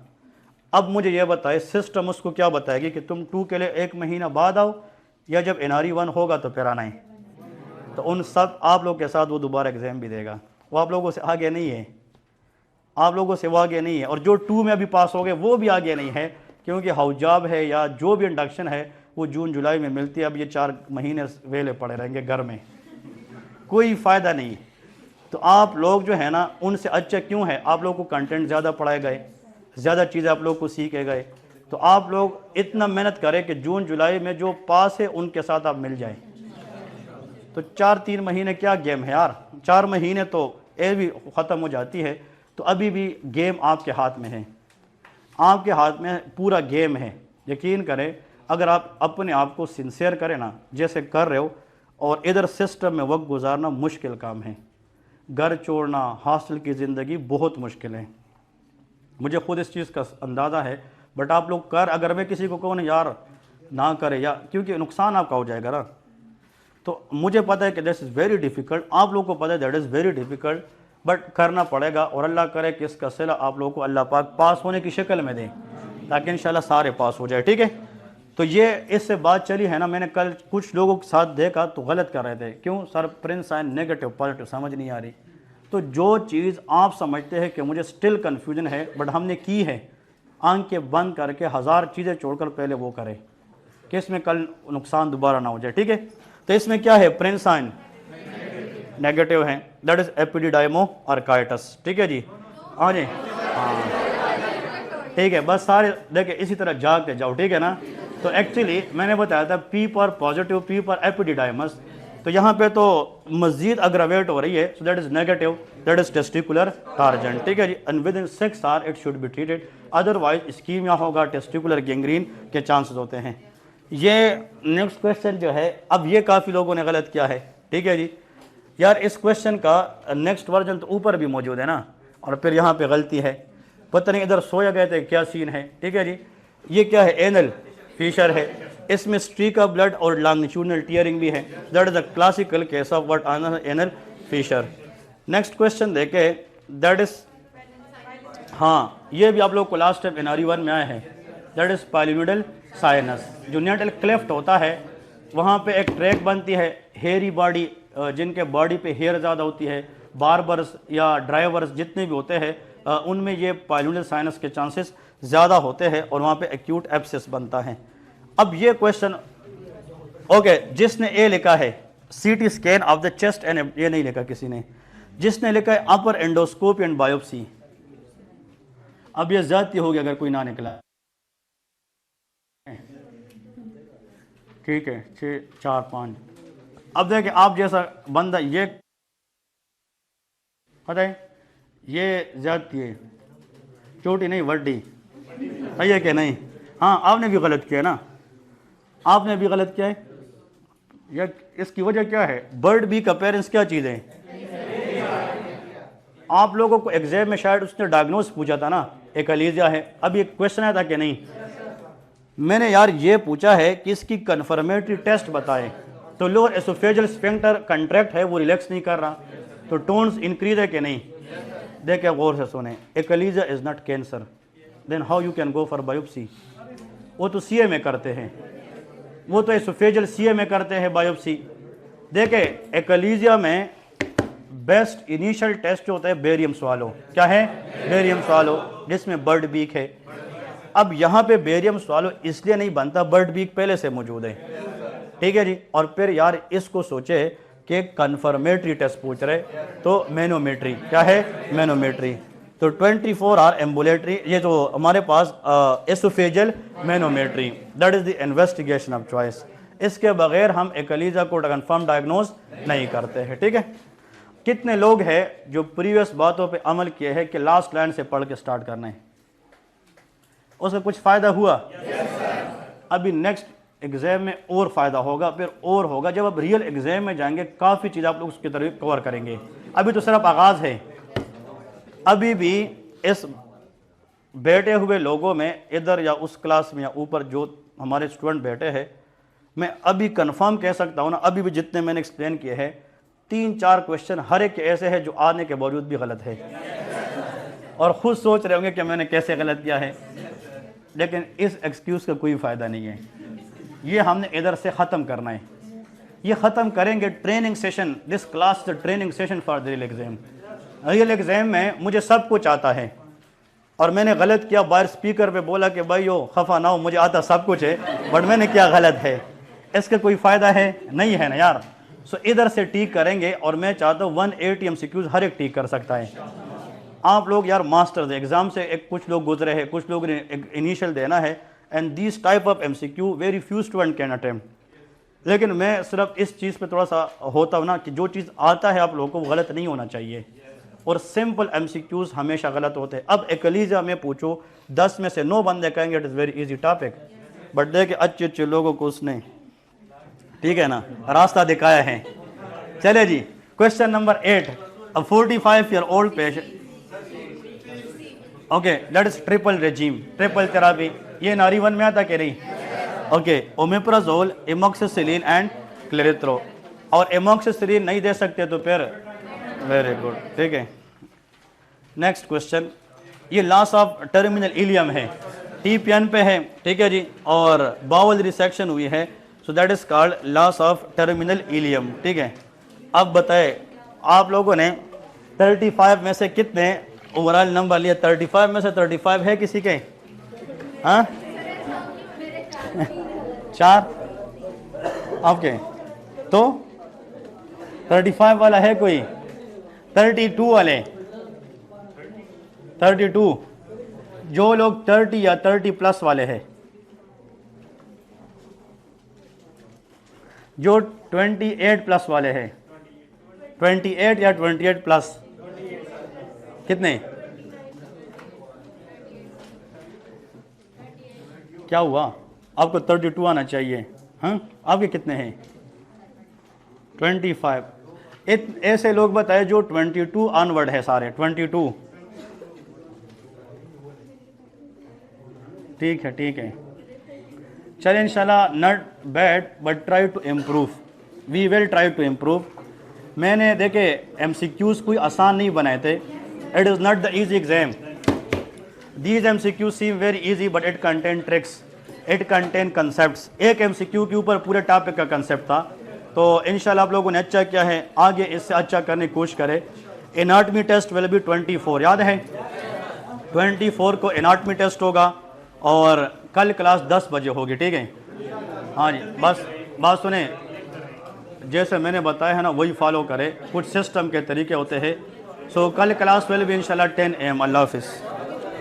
अब मुझे ये बताए सिस्टम उसको क्या बताएगी कि तुम 2 के लिए 1 महीना बाद आओ, या जब NRE1 होगा तो फिर आना है। तो उन सब आप लोग के साथ वो दोबारा एग्ज़ाम भी देगा। वो आप लोगों से आगे नहीं है, आप लोगों से वो आगे नहीं है। और जो 2 में अभी पास हो गए वो भी आगे नहीं है, क्योंकि हाउजाब है या जो भी इंडक्शन है वो जून जुलाई में मिलती है। अब ये 4 महीने वेले पड़े रहेंगे घर में, कोई फ़ायदा नहीं। तो आप लोग जो है ना, उनसे अच्छे क्यों है, आप लोग को कंटेंट ज़्यादा पढ़ाए गए, ज़्यादा चीज़ें आप लोग को सीखे गए। तो आप लोग इतना मेहनत करें कि जून जुलाई में जो पास है उनके साथ आप मिल जाएं। तो 4-3 महीने क्या गेम है यार, 4 महीने तो ये भी ख़त्म हो जाती है। तो अभी भी गेम आपके हाथ में है, आपके हाथ में पूरा गेम है। यकीन करें, अगर आप अपने आप को सिंसियर करें ना, जैसे कर रहे हो, और इधर सिस्टम में वक्त गुजारना मुश्किल काम है। घर छोड़ना, हॉस्टल की ज़िंदगी बहुत मुश्किल है। मुझे खुद इस चीज़ का अंदाज़ा है। बट आप लोग कर, अगर मैं किसी को कहूँ ना यार ना करे, या क्योंकि नुकसान आपका हो जाएगा ना, तो मुझे पता है कि दिस इज़ वेरी डिफ़िकल्ट, आप लोगों को पता है that is very difficult, but करना पड़ेगा। और अल्लाह करे कि इसका सिला आप लोगों को अल्लाह पाक पास होने की शक्ल में दें, ताकि इंशाल्लाह सारे पास हो जाए। ठीक है। तो ये इससे बात चली है ना, मैंने कल कुछ लोगों के साथ देखा तो गलत कर रहे थे, क्यों sir Prehn's sign negative positive समझ नहीं आ रही। तो जो चीज़ आप समझते हैं कि मुझे स्टिल कन्फ्यूजन है, बट हमने की है, आंखें बंद करके 1000 चीज़ें छोड़कर पहले वो करें कि इसमें कल नुकसान दोबारा ना हो जाए। ठीक है। तो इसमें क्या है, प्रिंस साइन नेगेटिव है, दैट इज एपिडिडाइमो आर्काइटिस। ठीक है जी, हाँ जी, हाँ ठीक है। बस सारे देखिए इसी तरह जाग के जाओ, ठीक है ना। तो एक्चुअली मैंने बताया था P पर पॉजिटिव, P पर एपिडिडाइमस, तो यहाँ पे तो मजीद अग्रावेट हो रही है। So that is negative, that is testicular torsion. ठीक है जी, and within 6 hour it should be treated, otherwise ischaemia होगा, टेस्टिकुलर गैंग्रीन के चांसेस होते हैं। ये नेक्स्ट क्वेश्चन जो है, अब ये काफ़ी लोगों ने गलत किया है। ठीक है जी, यार इस क्वेश्चन का नेक्स्ट वर्जन तो ऊपर भी मौजूद है ना, और फिर यहाँ पे गलती है, पता नहीं इधर सोया गए थे क्या सीन है। ठीक है जी, ये क्या है, एनल फिशर है, इसमें स्ट्रीक ऑफ ब्लड और लॉन्गिट्यूडनल टीयरिंग भी है। That is the classical case of what anal fissure. Next question देखे, दैट इज, हाँ ये भी आप लोग को लास्ट टाइम NRE1 में आया है, दैट इज पाइलोनिडल साइनस। जो नेटल क्लेफ्ट होता है, वहाँ पे एक ट्रैक बनती है, हेयरी बॉडी, जिनके बॉडी पे हेयर ज़्यादा होती है, बार्बर्स या ड्राइवर्स जितने भी होते हैं, उनमें ये पाइलोनिडल साइनस के चांसेस ज़्यादा होते हैं, और वहाँ पे एक्यूट एब्सेस बनता है। अब ये क्वेश्चन ओके, जिसने ए लिखा है CT scan of the chest and, ये नहीं लिखा किसी ने, जिसने लिखा है अपर एंडोस्कोपी एंड बायोप्सी, अब ये ज्यादती होगी अगर कोई ना निकला। ठीक है, 6, 4, 5। अब देखिए आप जैसा बंदा, ये पता है ये ज्यादती है, चोटी नहीं वड्डी, सही है कि नहीं। हाँ आपने भी गलत किया ना, आपने भी गलत किया है। या इसकी वजह क्या है, बर्ड बी का पेरेंट्स क्या चीज़ है। आप लोगों को एग्जाम में शायद उसने डायग्नोस पूछा था ना, एक अलीजिया है, अब ये क्वेश्चन आया था कि नहीं। मैंने यार ये पूछा है कि इसकी कन्फर्मेटरी टेस्ट बताएं, तो लोअर एसोफेजियल स्फिंक्टर कंट्रैक्ट है, वो रिलैक्स नहीं कर रहा, तो टोन्स इंक्रीज है कि नहीं। देखिए गौर से सुने, achalasia is not cancer, then how you can go for biopsy? वो तो सीए में करते हैं, वो तो एसोफेजियल सीए में करते हैं बायोप्सी। देखे एकलीजिया में बेस्ट इनिशियल टेस्ट जो होता है बेरियम स्वालो, क्या है? बेरियम स्वालो, जिसमें बर्ड बीक है। अब यहाँ पे बेरियम स्वालो इसलिए नहीं बनता, बर्ड बीक पहले से मौजूद है, ठीक है जी। और फिर यार इसको सोचे कि कन्फर्मेटरी टेस्ट पूछ रहे, तो मैनोमेट्री, क्या है? मैनोमेट्री। तो 24 आवर एम्बुलेटरी, ये जो हमारे पास oesophageal manometry, that is the investigation of choice. इसके बगैर हम एकलीजा को कंफर्म डायग्नोज नहीं करते हैं, ठीक है। कितने लोग हैं जो प्रीवियस बातों पे अमल किए हैं कि लास्ट लाइन से पढ़ के स्टार्ट करना है? उसका कुछ फ़ायदा हुआ? अभी नेक्स्ट एग्जाम में और फ़ायदा होगा, फिर और होगा। जब आप रियल एग्जाम में जाएंगे काफ़ी चीज़ आप लोग उसकी तरफ कवर करेंगे। अभी तो सिर्फ आगाज़ है। अभी भी इस बैठे हुए लोगों में इधर या उस क्लास में या ऊपर जो हमारे स्टूडेंट बैठे हैं, मैं अभी कंफर्म कह सकता हूँ ना, अभी भी जितने मैंने एक्सप्लेन किए हैं 3-4 क्वेश्चन हर एक ऐसे हैं जो आने के बावजूद भी गलत है, और ख़ुद सोच रहे होंगे कि मैंने कैसे गलत किया है। लेकिन इस एक्सक्यूज़ का कोई फ़ायदा नहीं है, ये हमने इधर से ख़त्म करना है। ये ख़त्म करेंगे training session, this class the training session for the real exam. Real exam में मुझे सब कुछ आता है, और मैंने गलत किया, बाहर स्पीकर पे बोला कि भाई यो खफा ना हो, मुझे आता सब कुछ है, बट मैंने क्या गलत है, इसका कोई फ़ायदा है नहीं है ना यार। सो इधर से टीक करेंगे, और मैं चाहता हूँ 180 MCQs हर एक टीक कर सकता है। आप लोग यार मास्टर्स एग्ज़ाम से एक कुछ लोग गुजरे हैं, कुछ लोग ने इनिशियल देना है, and this type of MCQ very few student can attempt. लेकिन मैं सिर्फ इस चीज़ पे थोड़ा सा होता हूँ ना कि जो चीज़ आता है आप लोगों को वो गलत नहीं होना चाहिए, और सिंपल MCQs हमेशा गलत होते हैं। अब एकलीजा में पूछो 10 में से 9 बंदे कहेंगे it is very easy topic, but देखिए अच्छे अच्छे लोगों को उसने, ठीक है ना, रास्ता दिखाया है। चले जी, question number 8, a 45 year old patient, okay, that is triple regime, triple therapy. ये नारीवन में आता कह रही, okay, omeprazole, amoxicillin and clarithro. और एमोक्सिसिलिन नहीं दे सकते तो फिर वेरी गुड, ठीक है। नेक्स्ट क्वेश्चन, ये लॉस ऑफ टर्मिनल इलियम है, TPN पे है, ठीक है जी, और बाउल रिसेक्शन हुई है, so that is called loss of terminal ileum, ठीक है। अब बताए आप लोगों ने 35 में से कितने ओवरऑल नंबर लिया? 35 में से 35 है किसी के? हाँ 4 ओके, तो 35 वाला है कोई? 32 वाले, 32 जो लोग 30 या 30 प्लस वाले हैं, जो 28 प्लस वाले हैं, 28 या 28 प्लस, कितने? क्या हुआ? आपको 32 आना चाहिए, हाँ? आपके कितने हैं? 25। ऐसे लोग बताए जो 22 ऑनवर्ड है सारे, 22, ठीक है, ठीक है। चलिए इंशाल्लाह, not bad but try to improve, we will try to improve. मैंने देखे MCQs कोई आसान नहीं बनाए थे, it is not the easy exam. These MCQs seem very easy but it contain tricks, it contain concepts. एक MCQ के ऊपर पूरे टॉपिक का कंसेप्ट था, तो इंशाल्लाह आप लोगों ने अच्छा किया है, आगे इससे अच्छा करने की कोशिश करें। एनाटमी टेस्ट विल बी 24, याद है 24 को एनाटमी टेस्ट होगा, और कल क्लास 10 बजे होगी, ठीक है। हाँ जी, बस बात सुने, जैसे मैंने बताया है ना वही फॉलो करें, कुछ सिस्टम के तरीके होते हैं। सो कल क्लास विल बी इंशाल्लाह 10 AM। अल्लाह हाफिज़।